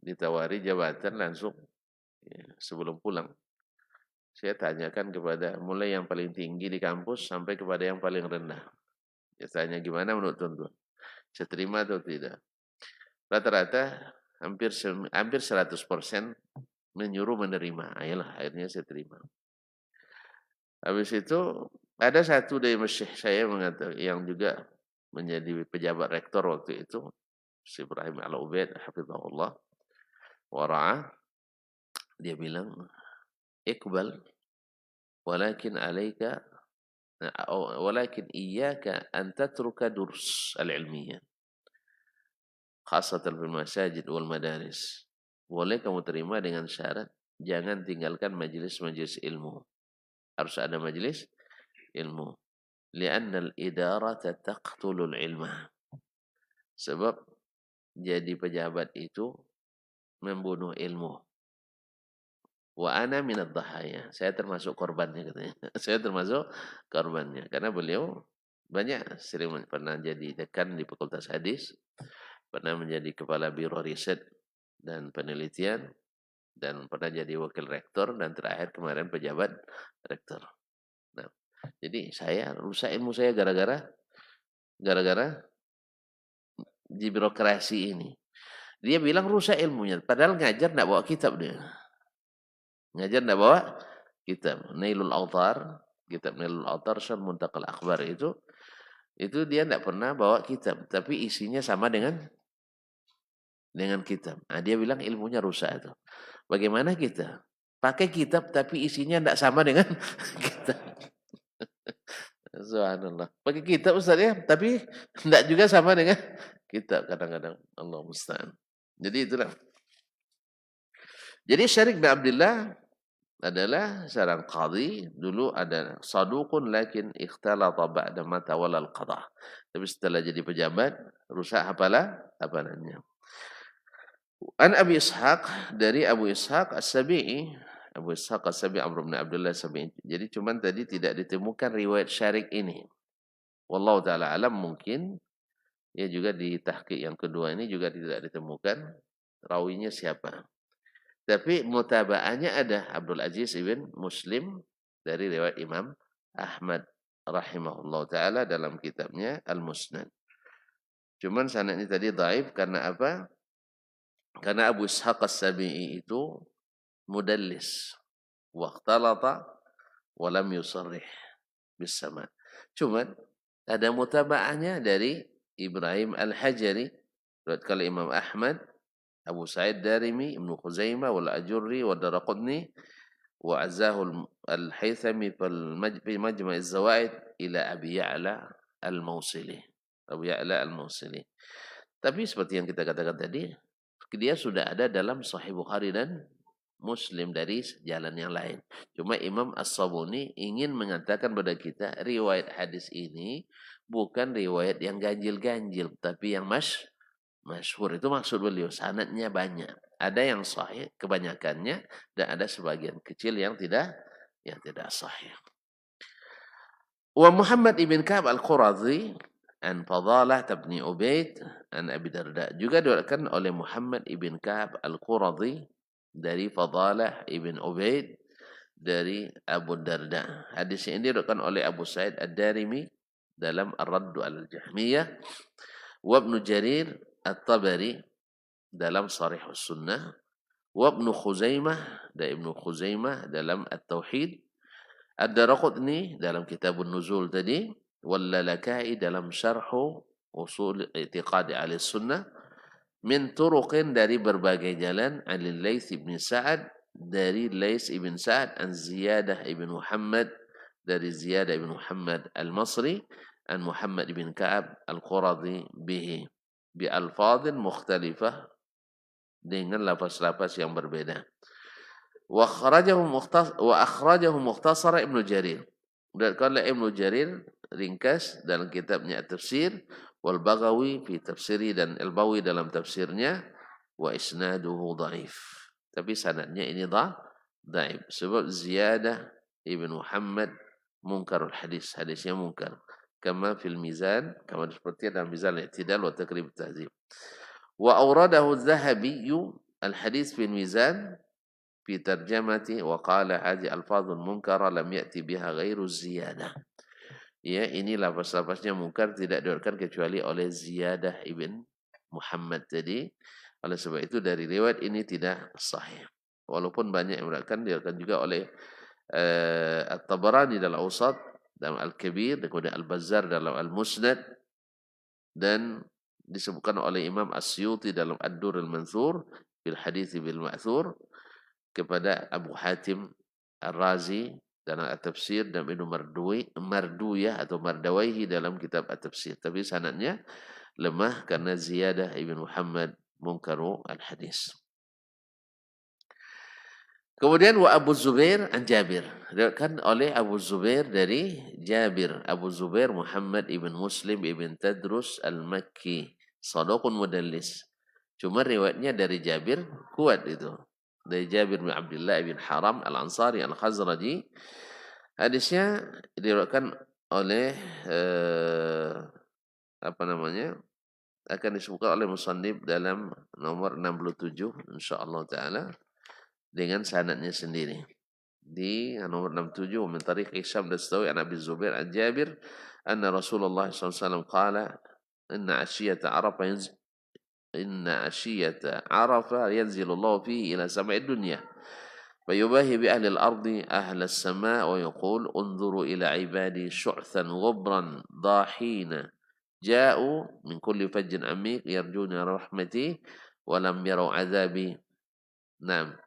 ditawari jabatan langsung ya, sebelum pulang saya tanyakan kepada mulai yang paling tinggi di kampus sampai kepada yang paling rendah. Saya tanya gimana menurut tuan-tuan? Saya terima atau tidak? Rata-rata hampir 100% menyuruh menerima. Ayolah akhirnya saya terima. Habis itu ada satu dari masyayikh saya mengatakan yang juga menjadi pejabat rektor waktu itu, Syekh Ibrahim Al-Ubaid hafizahullah wa ra'ah, dia bilang, "Iqbal walakin alaika walakin iyyaka an tatruka durs al-ilmiyah, khasatan fil masajid wal madaris." Boleh kamu terima dengan syarat jangan tinggalkan majelis-majelis ilmu. Harus ada majelis ilmu. Li'anna al-idarata taqtulul ilmah. Sebab jadi pejabat itu membunuh ilmu. Wa ana minad dhahaya. Saya termasuk korbannya katanya. Saya termasuk korbannya karena beliau banyak sering pernah jadi dekan di Fakultas Hadis, pernah menjadi kepala biro riset dan penelitian dan pernah jadi wakil rektor dan terakhir kemarin pejabat rektor. Nah, jadi saya rusak ilmu saya gara-gara di birokrasi ini. Dia bilang rusak ilmunya, padahal ngajar enggak bawa kitab dia. Ngajar enggak bawa kitab. Nailul Autar, kitab Nailul Autar Syarh Muntaqal Akhbar itu dia enggak pernah bawa kitab, tapi isinya sama dengan kitab. Nah, dia bilang ilmunya rusak itu. Bagaimana kita? Pakai kitab tapi isinya enggak sama dengan kitab. Subhanallah. Pakai kitab Ustaz ya, tapi enggak juga sama dengan kitab kadang-kadang. Allah musta'an. Jadi itulah. Jadi Syarik bin Abdullah adalah seorang qadhi, dulu ada saduqun lakin ikhtalata ba'da ma tawalla al-qadha. Tapi setelah jadi pejabat, rusak hafalannya. An Abi Ishaq, dari Abu Ishaq As-Sabi'i, Abu Ishaq As-Sabi'i Amr bin Abdullah As-Sabi'i. Jadi cuman tadi tidak ditemukan riwayat Syarik ini. Wallahu taala alam, mungkin ya juga di tahqiq yang kedua ini juga tidak ditemukan rawinya siapa. Tapi mutabaannya ada Abdul Aziz ibn Muslim dari riwayat Imam Ahmad rahimahullah taala dalam kitabnya Al-Musnad. Cuman sanadnya tadi dhaif karena apa? Karena Abu Ishaq As-Sabi'i itu mudallis wa ikhtalata wa lam yusarrih. bis-sama. Cuman ada mutaba'ahnya dari Ibrahim Al-Hajari, riwayat kala Imam Ahmad, Abu Sa'id Darimi, Ibnu Khuzaimah, wal Ajurri, wa Daraqutni, wa Azzahu Al-Haythami fi Majma' Az-Zawaid ila Abi Ya'la Al-Mausili. Abu Ya'la Al-Mausili. Tapi seperti yang kita katakan tadi, dia sudah ada dalam Sahih Bukhari dan Muslim dari jalan yang lain. Cuma Imam As-Sabuni ingin mengatakan pada kita, riwayat hadis ini bukan riwayat yang ganjil-ganjil, tapi yang masyhur. Itu maksud beliau, sanadnya banyak. Ada yang sahih kebanyakannya, dan ada sebagian kecil yang tidak sahih. Wa Muhammad ibn Ka'ab al-Quradhi an Fadalah bin Ubaid an Abi Darda. Juga diriwayatkan oleh Muhammad ibn Ka'ab al-Quradhi dari Fadalah ibn Ubaid dari Abu Darda. Hadis ini diriwayatkan oleh Abu Sa'id Ad-Darimi dalam Ar-Radd al-Jahmiyah, wa Ibnu Jarir At-Tabari dalam Sharh As-Sunnah, wa Ibnu Khuzaimah dan Ibnu Khuzaimah dalam At-Tauhid, Ad-Daraqutni dalam Kitabun Nuzul tadi, wal Lalaka'i dalam Syarh Usul I'tiqad Ahlussunnah, min turuqin dari berbagai jalan, Anil Laits bin Sa'ad dari Laits ibn Sa'ad, an Ziyadah ibn Muhammad dari Ziyadah ibn Muhammad Al-Masri, an Muhammad ibn Ka'ab Al-Quradhi bihi bi alfadhin mukhtalifah, dengan lafaz-lafaz yang berbeda. Wa akhrajahu mukhtasara Ibnu Jarir. Dan kalau Ibnu Jarir ringkas dalam kitabnya At-Tafsir, wal Baghawi fi tafsiri, dan Al-Bawi dalam tafsirnya, wa isnaduhu dhaif. Tapi sanadnya ini dhaif sebab Ziyadah ibn Muhammad munkarul hadis, hadisnya munkar. Kama fil Mizan, kama seperti dalam Mizan al-I'tidal wa Taqrib at-Tahdzib. Wa awradahu adz-Dzahabi al-hadis fil Mizan fi tarjamati wa qala hadhihi alfadhun munkara lam ya'ti biha ghairu ziyadah. Ya, ini lafaz-lafaznya munkar, tidak diriwayatkan kecuali oleh Ziyadah ibn Muhammad tadi. Oleh sebab itu dari riwayat ini tidak sahih. Walaupun banyak yang diriwayatkan juga oleh At-Tabarani dalam Awsat, dalam Al-Kabir, dan kemudian Al-Bazzar dalam Al-Musnad, dan disebutkan oleh Imam As-Suyuti dalam Ad-Dur al-Mansur bil Hadits bil Ma'thur kepada Abu Hatim Ar-Razi dalam At-Tafsir, dan Ibnu Marduyah atau Mardawaihi dalam kitab At-Tafsir. Tapi sanadnya lemah karena Ziyadah ibn Muhammad munkaru al-hadis. Kemudian wa Abu Zubair an Jabir, diriwayatkan oleh Abu Zubair dari Jabir. Abu Zubair Muhammad ibn Muslim ibn Tadrus al-Makki, saduqun mudallis. Cuma riwayatnya dari Jabir kuat itu. Dari Jabir bin Abdullah bin Haram al-Ansari al-Khazraji. Hadisnya diriwayatkan oleh akan disebutkan oleh musannif dalam nomor 67 insyaallah taala dengan sanadnya sendiri. Di nomor 67 min tariq Hisham Dastawi an Abi Zubair an Jabir anna Rasulullah sallallahu alaihi wasallam qala inna ashiyata Arafa yanzilu Allah fihi ila sama'id dunya فيباهي بأهل الأرض أهل السماء ويقول انظروا إلى عبادي شعثا غبرا ضاحين جاءوا من كل فج عميق يرجون رحمتي ولم يروا عذابي. نعم.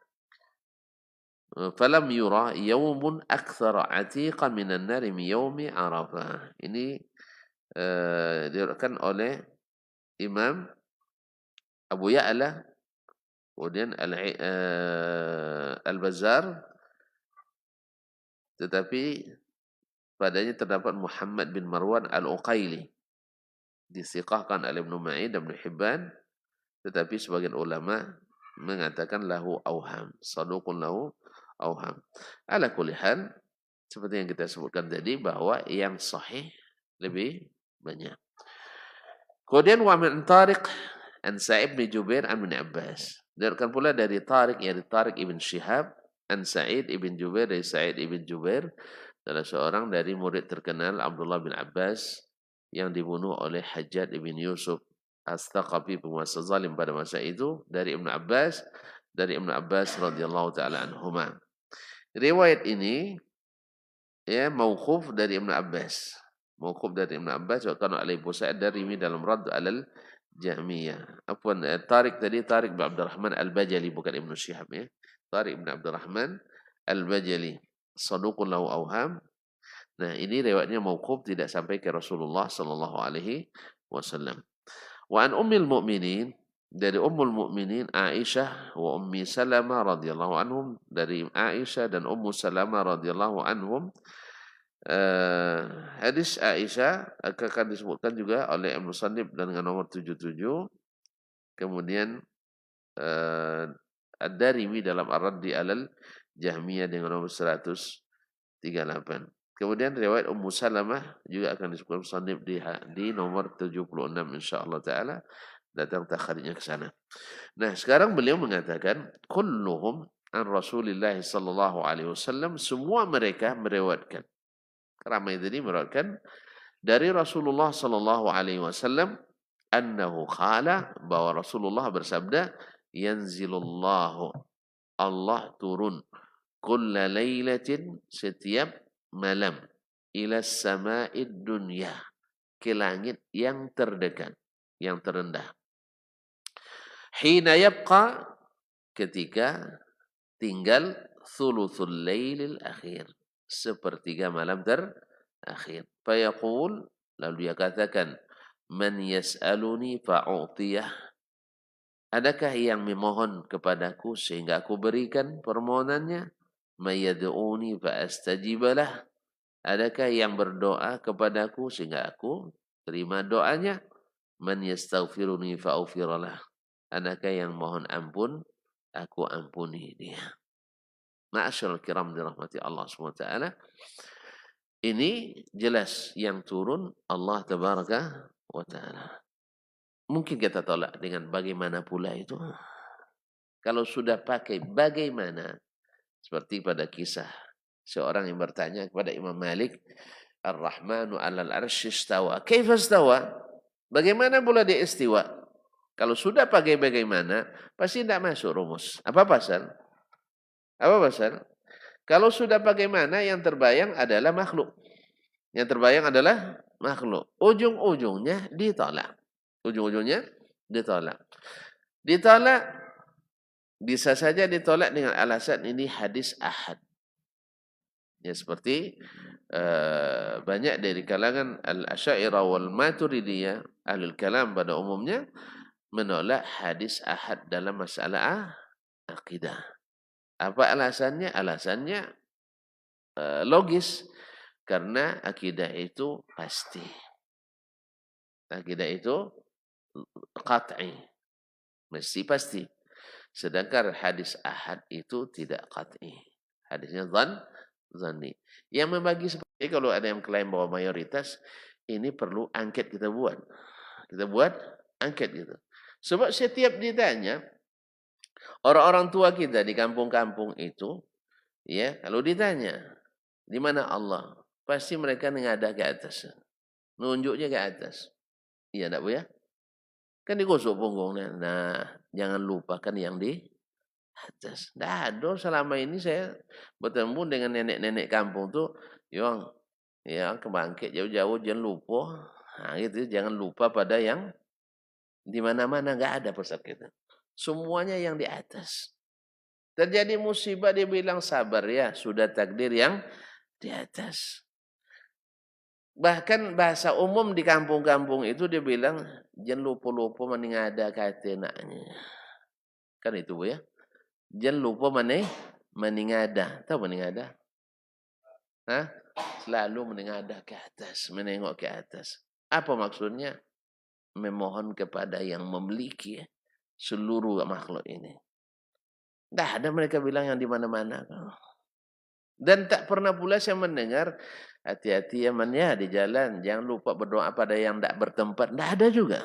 فلم يرى يوم أكثر عتيقا من النار من يوم عرفة. Ini diriwayatkan oleh Imam Abu Ya'la, kemudian Al-Bazzar, tetapi padanya terdapat Muhammad bin Marwan Al-Uqaili, disiqahkan oleh Ibnu Ma'in dan Ibnu Hibban, tetapi sebagian ulama mengatakan lahu auham, saduqun lahu auham. Ala kulli hal, seperti yang kita sebutkan tadi, bahwa yang sahih lebih banyak. Kemudian wa min Tariq an Sa'id bin Jubair an Ibn Abbas, diriwayatkan pula dari Tariq, yaitu Tariq ibn Shihab, an Sa'id ibn Jubair, dari Sa'id ibn Jubair, salah seorang dari murid terkenal Abdullah bin Abbas yang dibunuh oleh Hajjaj ibn Yusuf As-Thaqafi, penguasa zalim pada masa itu, dari Ibnu Abbas radhiyallahu taala anhuma. Riwayat ini ya mauquf dari Ibnu Abbas. Mauquf dari Ibnu Abbas wa kana alaihi Sa'id dari dalam Radd alal Jahmiyah. Afwan, Tariq tadi Tariq bin Abdurrahman Al-Bajali bukan Ibnu Syihab ya. Tariq bin Abdurrahman Al-Bajali. Saduqun lahu awham. Nah, ini riwayatnya mauquf tidak sampai ke Rasulullah sallallahu alaihi wasallam. Wa an ummil mu'minin dari ummul mu'minin Aisyah wa ummi Salamah radhiyallahu anhum dari Aisyah dan Ummu Salamah radhiyallahu anhum. Hadis Aisyah akan disebutkan juga oleh Al-Musannif dengan nomor 77. Kemudian Ad-Darimi dalam Ar-Raddi alal Jahmiyah dengan nomor 138. Kemudian riwayat Ummu Salamah juga akan disebutkan Musannif di nomor 76 insyaallah taala. Datang takharijnya ke sana. Nah, sekarang beliau mengatakan kulluhum an Rasulillah sallallahu alaihi wasallam, semua mereka meriwayatkan. Ramai tadi meriwayatkan dari Rasulullah sallallahu alaihi wasallam annahu qala, bahwa Rasulullah bersabda, yanzilullahu, Allah turun, kulla lailatin, setiap malam, ila sama'id dunya, ke langit yang terdekat, yang terendah. Hina yabqa, ketika tinggal thuluthul lailil akhir, sepertiga malam terakhir. Fayaqul, lalu dia katakan, man yas'aluni fa'utiyah, adakah yang memohon kepadaku sehingga aku berikan permohonannya? Mayad'uni fa'astajibalah, adakah yang berdoa kepadaku sehingga aku terima doanya? Man yastaghfiruni fa'ufiralah, adakah yang mohon ampun, aku ampuni dia. Ma'asyiral kiram dirahmati Allah SWT. Ini jelas yang turun Allah tabaraka wa ta'ala. Mungkin kita tolak dengan bagaimana pula itu. Kalau sudah pakai bagaimana, seperti pada kisah seorang yang bertanya kepada Imam Malik, Ar-Rahmanu 'alal 'arsy istawa. Kaifa istawa? Bagaimana pula dia istiwa? Kalau sudah pakai bagaimana, pasti tidak masuk rumus. Apa pasal? Apa pasal? Kalau sudah bagaimana, yang terbayang adalah makhluk. Yang terbayang adalah makhluk. Ujung-ujungnya ditolak. Ujung-ujungnya ditolak. Ditolak, bisa saja ditolak dengan alasan ini hadis ahad. Ya, seperti banyak dari kalangan al-Asy'ariyah wal Maturidiyah, ahlul kalam pada umumnya, menolak hadis ahad dalam masalah akidah. Apa alasannya? Alasannya logis, karena akidah itu pasti. Akidah itu qat'i, mesti pasti. Sedangkan hadis ahad itu tidak qat'i. Hadisnya zanni. Yang membagi seperti kalau ada yang klaim bahwa mayoritas, ini perlu angket kita buat. Kita buat angket gitu. Sebab setiap ditanya, orang-orang tua kita di kampung-kampung itu, ya, kalau ditanya, di mana Allah? Pasti mereka mengadah ke atas. Nunjuknya ke atas. Iya enggak Bu ya? Kan digosok punggungnya. Nah, jangan lupakan yang di atas. Nggak ada, selama ini saya bertemu dengan nenek-nenek kampung tuh, yang ya kebangkit jauh-jauh jangan lupa. Nah, gitu, jangan lupa pada yang di mana-mana, nggak ada pesan kita. Semuanya yang di atas. Terjadi musibah dia bilang sabar ya, sudah takdir yang di atas. Bahkan bahasa umum di kampung-kampung itu dia bilang jangan lupa-lupa meningada kata naknya. Kan itu Bu ya. Jangan lupa meningada. Tahu meningada? Hah? Selalu meningada ke atas, menengok ke atas. Apa maksudnya? Memohon kepada yang memiliki seluruh makhluk ini. Tidak ada mereka bilang yang di mana-mana. Dan tak pernah pula saya mendengar hati-hati ya man ya di jalan, jangan lupa berdoa pada yang tidak bertempat. Tidak ada juga.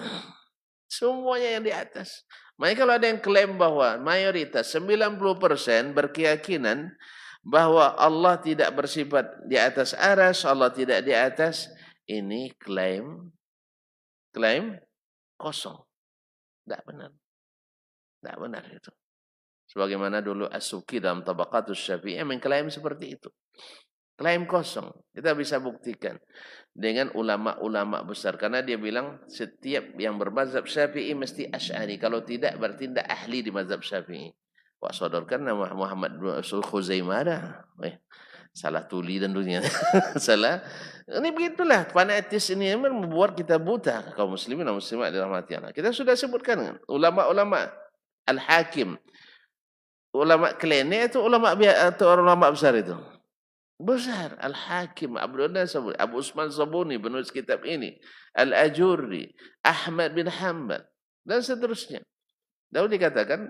Semuanya yang di atas. Makanya kalau ada yang klaim bahwa mayoritas 90% berkeyakinan bahwa Allah tidak bersifat di atas aras, Allah tidak di atas, ini klaim kosong. Tidak benar. Tidak benar itu. Sebagaimana dulu As-Suki dalam Tabaqatus Syafi'iyah mengklaim seperti itu. Klaim kosong. Kita bisa buktikan dengan ulama-ulama besar. Karena dia bilang setiap yang bermazhab Syafi'i mesti Asy'ari. Kalau tidak berarti tidak ahli di mazhab Syafi'i. Wah, sodorkan nama Muhammad bin Khuzaimah dah. Salah tuli dan dunia. Salah. Ini begitulah. Fanatis ini memang membuat kita buta. Kaum muslimin dan muslimat dirahmati Allah. Kita sudah sebutkan ulama-ulama Al-Hakim. Ulama klenik itu ulama atau ulama besar itu. Besar. Al-Hakim, Abu Usman Sabuni penulis kitab ini, Al-Ajurri, Ahmad bin Hanbal dan seterusnya. Lalu dikatakan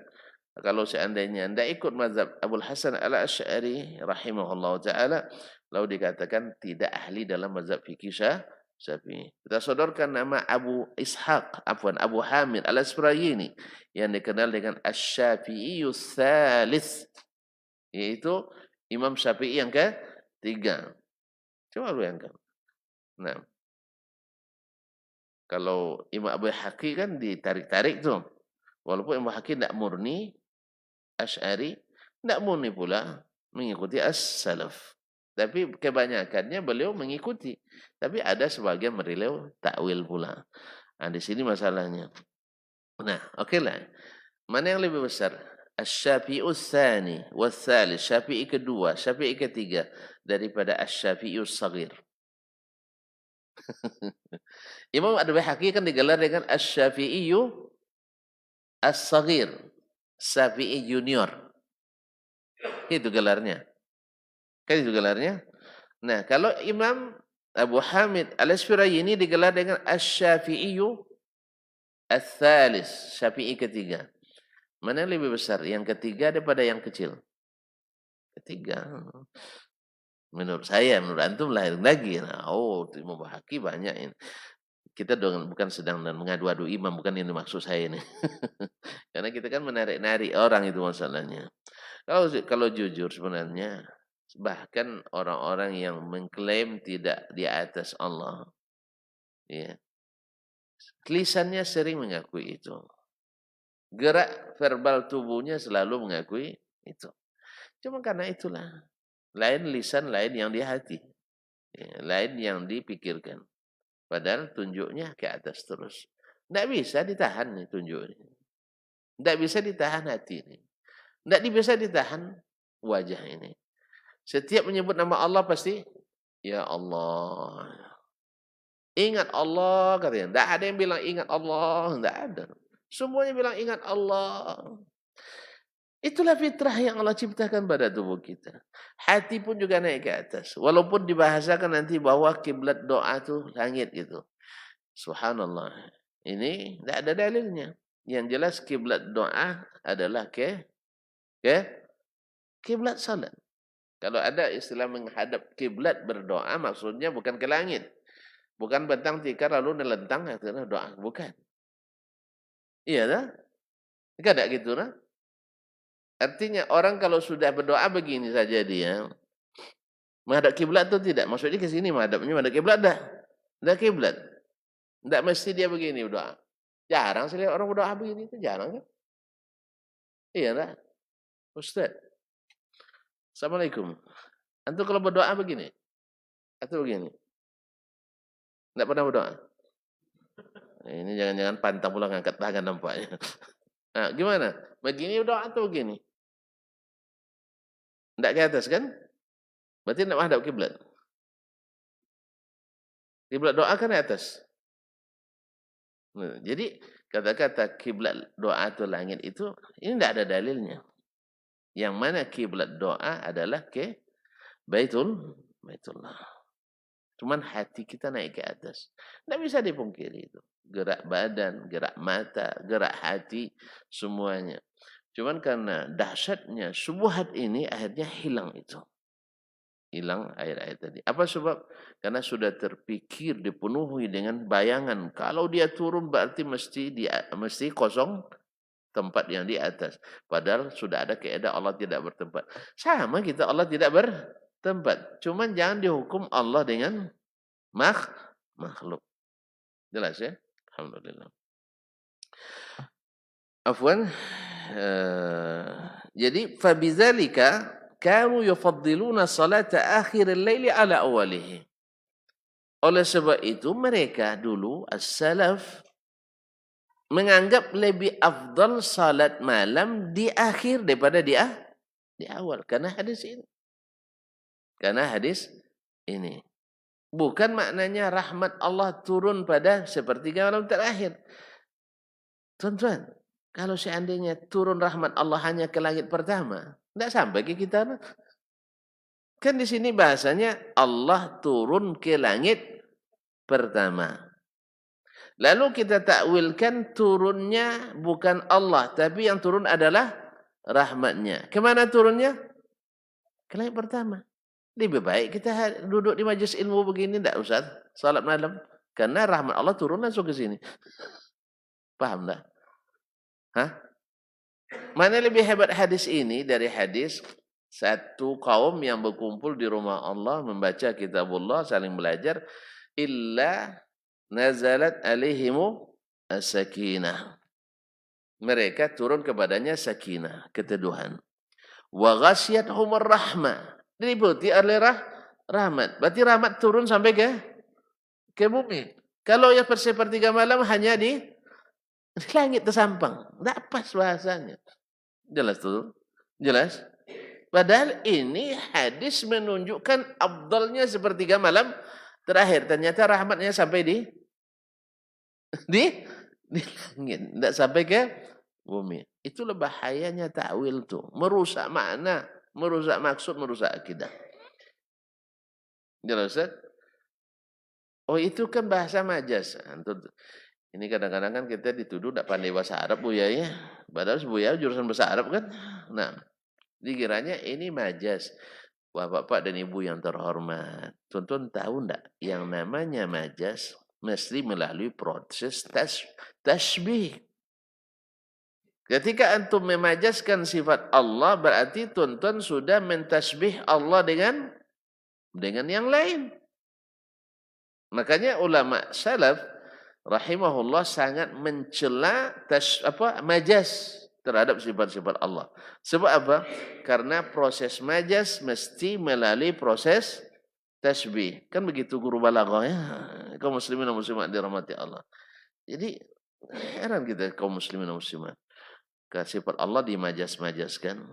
kalau seandainya anda ikut mazhab Abul Hasan Al-Asy'ari rahimahullah ta'ala, lalu dikatakan tidak ahli dalam mazhab fikih Syafi'i. Kita sodorkan nama Abu Hamid Al-Asfirayini yang dikenal dengan Asy-Syafi'iyyus Tsalits, yaitu Imam Syafi'i yang ketiga. Coba bayangkan. Nah, kalau Imam Abu Haki kan ditarik-tarik tuh. Walaupun Imam Haki tidak murni Asy'ari, tidak murni pula mengikuti as-salaf. Tapi kebanyakannya beliau mengikuti. Tapi ada sebagian beliau takwil pula. Nah, di sini masalahnya. Nah, okeylah. Mana yang lebih besar? Asy-Syafi'us tsani was tsalits, Syafi'i kedua, Syafi'i ketiga daripada Asy-Syafi'us Shaghir. Imam Al-Baihaqi kan digelar dengan Asy-Syafi'iyyu As-Shaghir, Syafi'i Junior. Itu gelarnya. Kan itu gelarnya. Nah, kalau Imam Abu Hamid Al-Asfirayini digelar dengan Asy-Syafi'iyyu Ats-Tsalits, Syafi'i ketiga. Mana yang lebih besar? Yang ketiga daripada yang kecil? Ketiga. Menurut saya, menurut antum lain lagi. Nah, Imam Bahaki banyak ini. Kita bukan sedang mengadu-adu imam, bukan ini maksud saya ini. Karena kita kan menarik-narik orang itu masalahnya. Kalau jujur sebenarnya, bahkan orang-orang yang mengklaim tidak di atas Allah, ya, lisannya sering mengakui itu. Gerak verbal tubuhnya selalu mengakui itu. Cuma karena itulah. Lain lisan, lain yang di hati. Ya, lain yang dipikirkan. Padahal tunjuknya ke atas terus. Tidak bisa ditahan nih tunjuk ini. Tidak bisa ditahan hati ini. Tidak bisa ditahan wajah ini. Setiap menyebut nama Allah pasti, Ya Allah. Ingat Allah katanya. Tidak ada yang bilang ingat Allah. Tidak ada. Semuanya bilang ingat Allah. Itulah fitrah yang Allah ciptakan pada tubuh kita. Hati pun juga naik ke atas. Walaupun dibahasakan nanti bahwa kiblat doa itu langit gitu. Subhanallah. Ini tidak ada dalilnya. Yang jelas kiblat doa adalah kiblat salat. Kalau ada istilah menghadap kiblat berdoa, maksudnya bukan ke langit. Bukan bentang tikar lalu nelentang akhirnya doa. Bukan. Iya tak? Tidak ada gitu nah. Artinya orang kalau sudah berdoa begini saja dia menghadap kiblat itu tidak. Maksudnya ke sini menghadap kiblat dah. Dah kiblat. Tidak mesti dia begini berdoa. Jarang saya lihat orang berdoa begini itu jarang kan? Iya tak? Ustaz. Assalamualaikum. Antum kalau berdoa begini atau begini? Tidak pernah berdoa. Ini jangan-jangan pantang pula ngangkat tangan nampaknya. Nah, gimana? Begini berdoa atau begini? Tidak ke atas kan? Berarti tidak menghadap kiblat. Kiblat doa kan di atas. Nah, jadi kata-kata kiblat doa atau langit itu ini tidak ada dalilnya. Yang mana kiblat doa adalah ke Baitullah. Cuman hati kita naik ke atas. Tidak bisa dipungkiri itu. Gerak badan, gerak mata, gerak hati, semuanya. Cuman karena dahsyatnya syubhat ini akhirnya hilang itu. Hilang air-air tadi. Apa sebab? Karena sudah terpikir, dipenuhi dengan bayangan. Kalau dia turun berarti mesti kosong tempat yang di atas. Padahal sudah ada keadaan Allah tidak bertempat. Sama kita Allah tidak bertempat. Cuman jangan dihukum Allah dengan makhluk. Jelas ya? Alhamdulillah. Afwan. Jadi fabizalika kanu yufaddiluna salata akhiril laili ala awalihi. Oleh sebab itu mereka dulu as-salaf menganggap lebih afdal salat malam di akhir daripada di awal. Karena hadis ini. Karena hadis ini. Bukan maknanya rahmat Allah turun pada sepertiga malam terakhir. Tuan-tuan, kalau seandainya turun rahmat Allah hanya ke langit pertama, tidak sampai ke kita. Kan di sini bahasanya Allah turun ke langit pertama. Lalu kita takwilkan turunnya bukan Allah, tapi yang turun adalah rahmatnya. Kemana turunnya? Ke langit pertama. Lebih baik kita duduk di majelis ilmu begini, tidak usah salat malam. Karena rahmat Allah turun langsung ke sini. Paham tak? Hah? Mana lebih hebat hadis ini dari hadis satu kaum yang berkumpul di rumah Allah membaca kitabullah, saling belajar, illa nazalat alaihimu as-sakinah. Mereka turun kepadanya sakinah, keteduhan. Wa ghasyiyatuhumur rahmah. Diliputi oleh rahmat. Berarti rahmat turun sampai ke bumi. Kalau yang sepertiga malam hanya di langit tersampang. Tidak pas bahasanya. Jelas tuh? Jelas? Padahal ini hadis menunjukkan afdalnya sepertiga malam terakhir. Ternyata rahmatnya sampai di langit. Tidak sampai ke bumi. Itulah bahayanya takwil tuh. Merusak makna. Merusak maksud, merusak akidah. Jelas, Ustaz? Oh, itu kan bahasa majas. Ini kadang-kadang kan kita dituduh tidak pandai bahasa Arab, Buya ya. Padahal Buya jurusan bahasa Arab kan. Nah, dikiranya ini majas. Bapak-bapak dan ibu yang terhormat. Tuan-tuan tahu tidak yang namanya majas mesti melalui proses tasbih. Ketika antum memajaskan sifat Allah, berarti tuan-tuan sudah mentasbih Allah dengan yang lain. Makanya ulama salaf rahimahullah sangat mencela majas terhadap sifat-sifat Allah. Sebab apa? Karena proses majas mesti melalui proses tasbih. Kan begitu guru balaghah ya. Kaum muslimin dan muslimat dirahmati Allah. Jadi heran kita kaum muslimin dan muslimat. Sifat Allah dimajas-majaskan.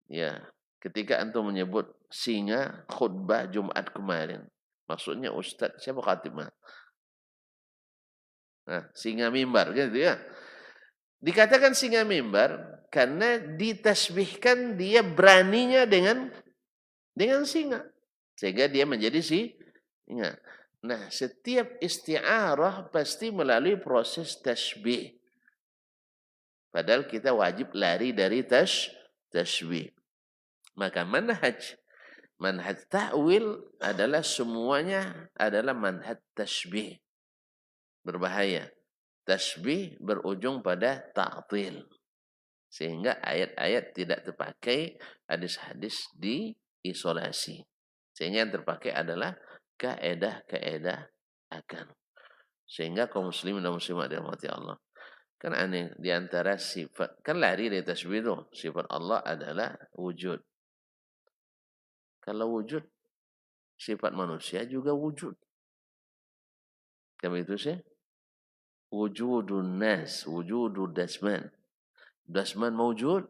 Ya, ketika antum menyebut singa khutbah Jumat kemarin, maksudnya ustaz siapa khatib? Nah, singa mimbar gitu ya. Dikatakan singa mimbar karena ditasbihkan dia beraninya dengan singa, sehingga dia menjadi singa. Nah, setiap isti'arah pasti melalui proses tasbih. Padahal kita wajib lari dari tasbih. Maka manhaj ta'wil adalah semuanya adalah manhaj tasbih. Berbahaya. Tasbih berujung pada ta'til. Sehingga ayat-ayat tidak terpakai, hadis-hadis diisolasi. Sehingga yang terpakai adalah kaedah-kaedah akan. Sehingga kaum muslimin dan muslimat dirahmati Allah. Kan aneh di antara sifat, kan lari dari tasbih itu. Sifat Allah adalah wujud. Kalau wujud, sifat manusia juga wujud. Kamu itu sih? Wujudun nas, wujudud dasman. Dasman mawjud.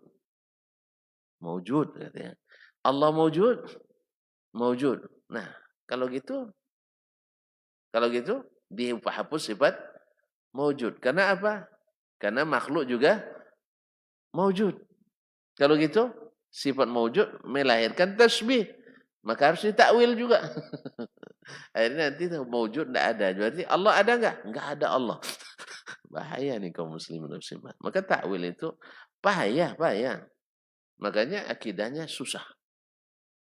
Mawjud katanya. Allah mawjud. Mawjud. Nah, kalau gitu dihapus sifat mawjud. Karena apa? Karena makhluk juga mawjud. Kalau gitu, sifat mawjud melahirkan tasbih. Maka harus ditakwil juga. Akhirnya nanti mawjud tidak ada. Berarti Allah ada enggak? Enggak ada Allah. Bahaya nih kaum muslimin dan muslimat. Maka takwil itu bahaya. Makanya akidahnya susah.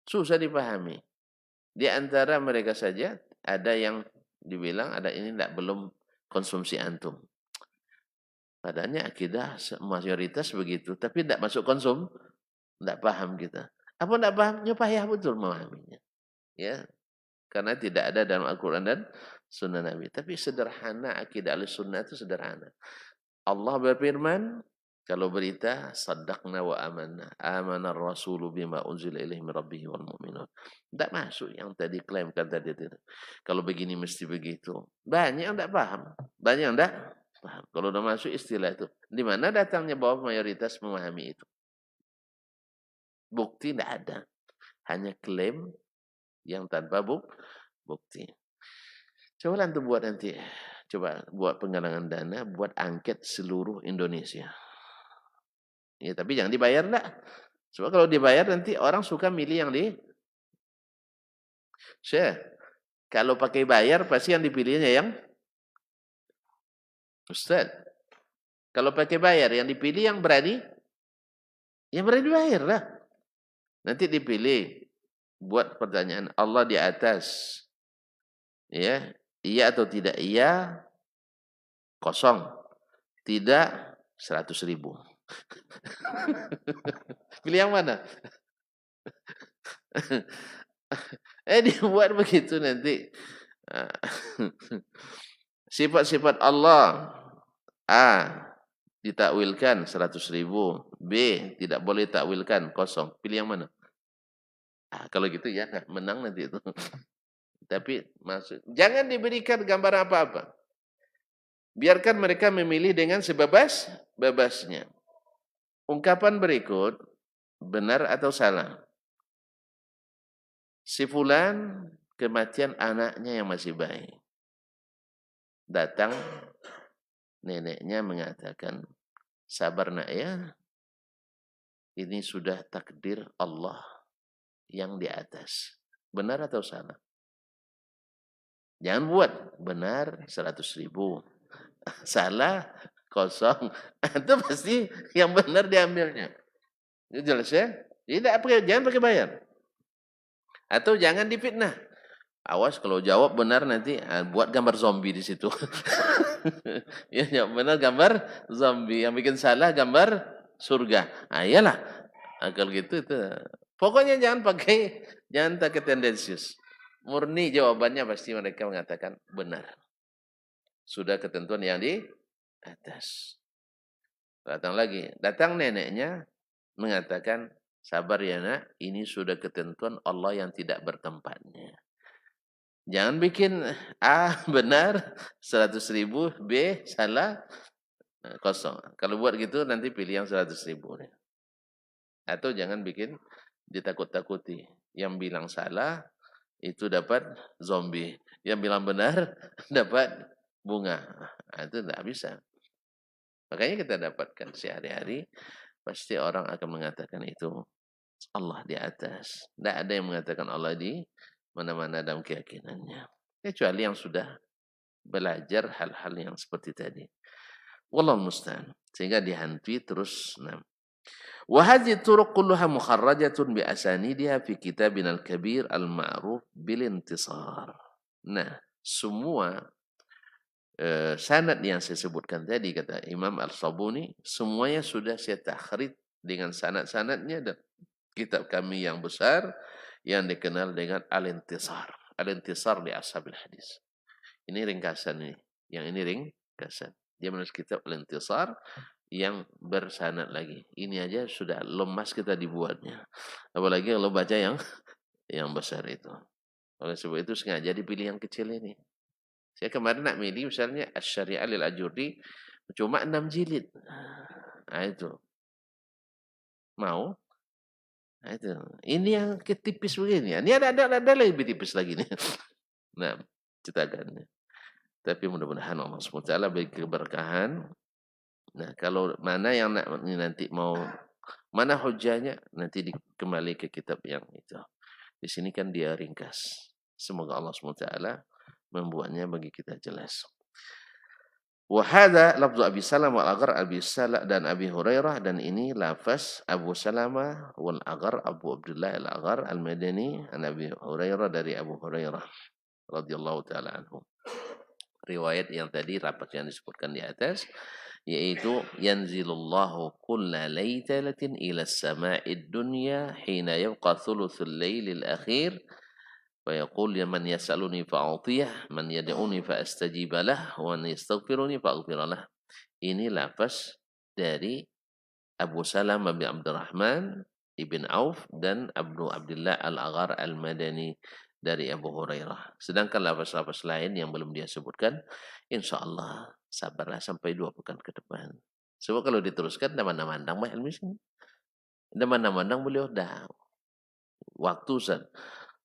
Susah dipahami. Di antara mereka saja ada yang dibilang ada ini belum konsumsi antum. Padahal akidah mayoritas begitu, tapi tidak masuk konsum, tidak paham kita. Apa tidak pahamnya? Payah betul memahaminya. Ya, karena tidak ada dalam Al-Quran dan Sunnah Nabi. Tapi sederhana akidah Ahlussunnah itu sederhana. Allah berfirman, Kalau berita, saddaqna wa amanna. Amana rasulu bima unzila ilaihi min rabbihi wal mu'minun. Tidak masuk yang tadi klaimkan tadi itu. Kalau begini mesti begitu. Banyak yang tidak paham. Banyak yang tidak paham. Kalau sudah masuk istilah itu. Di mana datangnya bahwa mayoritas memahami itu? Bukti tidak ada. Hanya klaim yang tanpa bukti. Coba antum buat nanti. Coba buat penggalangan dana, buat angket seluruh Indonesia. Ya, tapi jangan dibayar lah. Sebab kalau dibayar nanti orang suka milih yang di kalau pakai bayar pasti yang dipilihnya yang Ustaz. Kalau pakai bayar yang dipilih yang berani bayar lah. Nanti dipilih buat pertanyaan Allah di atas. Ya, iya atau tidak iya, kosong. Tidak, 100.000. Pilih yang mana? Dibuat begitu nanti. Sifat-sifat Allah. A. Ditakwilkan 100.000. B. Tidak boleh takwilkan, kosong. Pilih yang mana? Kalau gitu ya menang nanti itu. Tapi jangan diberikan gambar apa-apa. Biarkan mereka memilih dengan sebebas-bebasnya. Ungkapan berikut, benar atau salah? Si fulan kematian anaknya yang masih bayi. Datang neneknya mengatakan, sabar nak ya, ini sudah takdir Allah yang di atas. Benar atau salah? Jangan buat benar 100.000. Salah kosong. Itu pasti yang benar diambilnya. Itu jelas ya? Jangan pakai bayar. Atau jangan difitnah. Awas kalau jawab benar nanti buat gambar zombie di situ. Ya, jawab benar gambar zombie. Yang bikin salah gambar surga. Iyalah. Kalau gitu itu. Pokoknya jangan pakai tendensius. Murni jawabannya pasti mereka mengatakan benar. Sudah ketentuan yang di atas. Datang neneknya mengatakan, sabar ya nak, ini sudah ketentuan Allah yang tidak bertempatnya. Jangan bikin A benar 100.000, B salah kosong. Kalau buat gitu nanti pilih yang 100.000. Atau jangan bikin ditakut-takuti. Yang bilang salah itu dapat zombie. Yang bilang benar dapat bunga. Itu tidak bisa. Makanya kita dapatkan sehari-hari pasti orang akan mengatakan itu Allah di atas. Tidak ada yang mengatakan Allah di mana-mana dalam keyakinannya. Kecuali yang sudah belajar hal-hal yang seperti tadi. Wallahu musta'an. Sehingga dihantui terus. Wa hadhihi turuq kulluha mukharrajatun bi asanidiha fi kitabina al-kabir al-ma'ruf bil intisar. Nah, semua sanad yang saya sebutkan tadi kata Imam Al-Sabuni semuanya sudah saya takhrij dengan sanad-sanadnya dan kitab kami yang besar yang dikenal dengan Al-Intisar. Al-Intisar li ashabil hadis. Ini ringkasan ini. Yang ini ringkasan. Dia menulis kitab Al-Intisar yang bersanad lagi. Ini aja sudah lemas kita dibuatnya. Apalagi kalau baca yang besar itu. Oleh sebab itu sengaja dipilih yang kecil ini. Saya kemarin nak milih misalnya Asy-Syari'ah lil Ajurri cuma 6 jilid. Nah itu. Mau? Nah itu. Ini yang ketipis begini. Ini ada lebih tipis lagi nih. Nah, cetakannya. Tapi mudah-mudahan Allah SWT beri keberkahan. Nah, kalau mana yang nanti mau mana hujahnya nanti kembali ke kitab yang itu. Di sini kan dia ringkas. Semoga Allah SWT membuatnya bagi kita jelas. Wa hadza lafzu Abi Salamah wal Aghar Abi Salah dan Abi Hurairah dan ini lafaz Abu Salamah wal Aghar Abu Abdullah al Aghar al Madani an Abi Hurairah dari Abu Hurairah radhiyallahu taala anhu. Riwayat yang tadi rapat yang disebutkan di atas yaitu yanzilullahu kulla lailatin ila as-sama'id dunya hina yabqa thuluthul lailil akhir فيقول من يسألني فأعطيه من يدعوني فأستجيب له ومن يستغفرني فأغفر له. Ini lafaz dari Abu Salamah bin Abdurrahman ibn Auf dan Abu Abdullah Al-Aghar Al-Madani dari Abu Hurairah. Sedangkan lafaz-lafaz lain yang belum dia sebutkan, insya Allah sabarlah sampai 2 pekan ke depan. Sebab kalau diteruskan, dah mana-mandang mah ilmu sini. Dah mana-mandang beliau dah waktu Ustaz.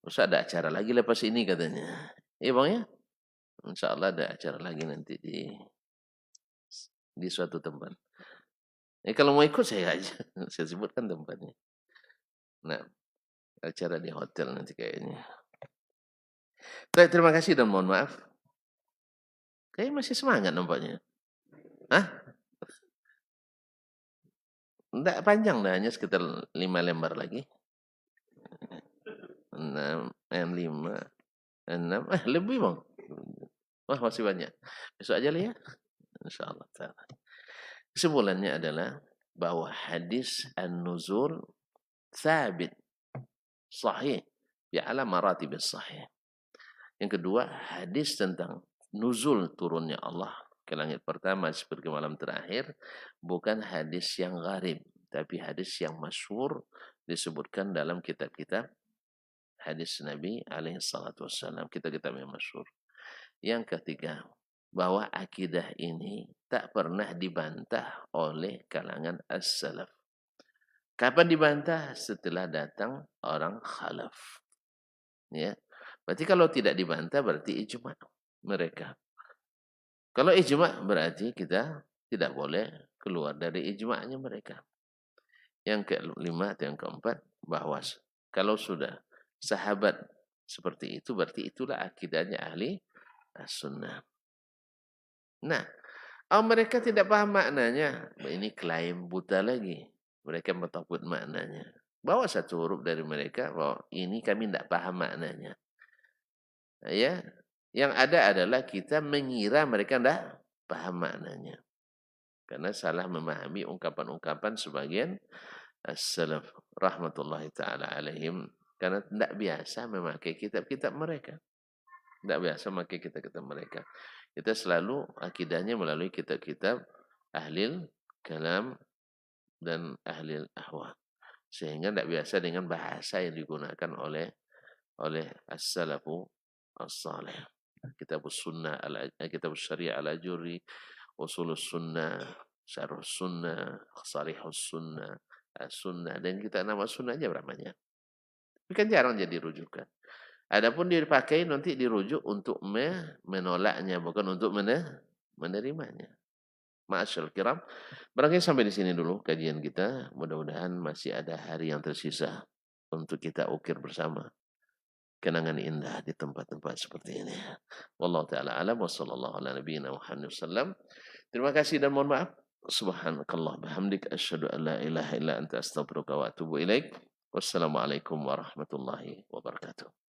Ustaz ada acara lagi lepas ini katanya. Iya bang ya? Insya Allah ada acara lagi nanti di suatu tempat. Kalau mau ikut saya aja. Saya sebutkan tempatnya. Nah, acara di hotel nanti kayaknya. Baik, terima kasih dan mohon maaf. Kayaknya masih semangat nampaknya. Hah? Enggak panjang dah, hanya sekitar 5 lembar lagi. 6, 5, 6, lebih bang. Wah masih banyak. Besok aja lah ya. InsyaAllah. Kesimpulannya adalah bahwa hadis an-nuzul thabit, sahih, bi'ala maratibis sahih. Yang kedua, hadis tentang nuzul turunnya Allah ke langit pertama seperti malam terakhir, bukan hadis yang gharib, tapi hadis yang masyhur disebutkan dalam kitab-kitab hadis Nabi alaihi salatu wassalam, kitab-kitab yang masyhur. Yang ketiga, bahwa akidah ini tak pernah dibantah oleh kalangan as-salaf. Kapan dibantah? Setelah datang orang khalaf. Ya. Berarti kalau tidak dibantah berarti ijma' mereka. Kalau ijma' berarti kita tidak boleh keluar dari ijma'nya mereka. Yang kelima atau yang keempat, bahwa kalau sudah sahabat seperti itu berarti itulah akidahnya ahli as-sunnah. Nah, mereka tidak paham maknanya. Ini klaim buta lagi. Mereka mentakut maknanya. Bawa satu huruf dari mereka, bahwa ini kami tidak paham maknanya. Ya, yang ada adalah kita mengira mereka tidak paham maknanya. Karena salah memahami ungkapan-ungkapan sebagian as-salaf rahmatullahi ta'ala alaihim. Karena tidak biasa memakai kitab-kitab mereka. Tidak biasa memakai kitab-kitab mereka. Kita selalu akidahnya melalui kitab-kitab ahlil kalam dan ahlil ahwa. Sehingga tidak biasa dengan bahasa yang digunakan oleh as-salafu as-salih. Kitab sunnah, kitab syariah al-ajuri, usulus sunnah, syarh sunnah, sarihus sunnah, as-sunnah. Dan kita nama sunnah aja namanya. Tapi kan jarang jadi rujukan. Adapun dipakai nanti dirujuk untuk menolaknya, bukan untuk menerimanya. Ma'asyal kiram, barangkali sampai di sini dulu kajian kita. Mudah-mudahan masih ada hari yang tersisa untuk kita ukir bersama kenangan indah di tempat-tempat seperti ini. Wallahu taala alam wa sallallahu ala nabiyyina Muhammad sallam. Terima kasih dan mohon maaf. Subhanakallah bihamdik asyhadu an la ilaha illa anta astaghfiruka wa atubu ilaik. Wassalamualaikum warahmatullahi wabarakatuh.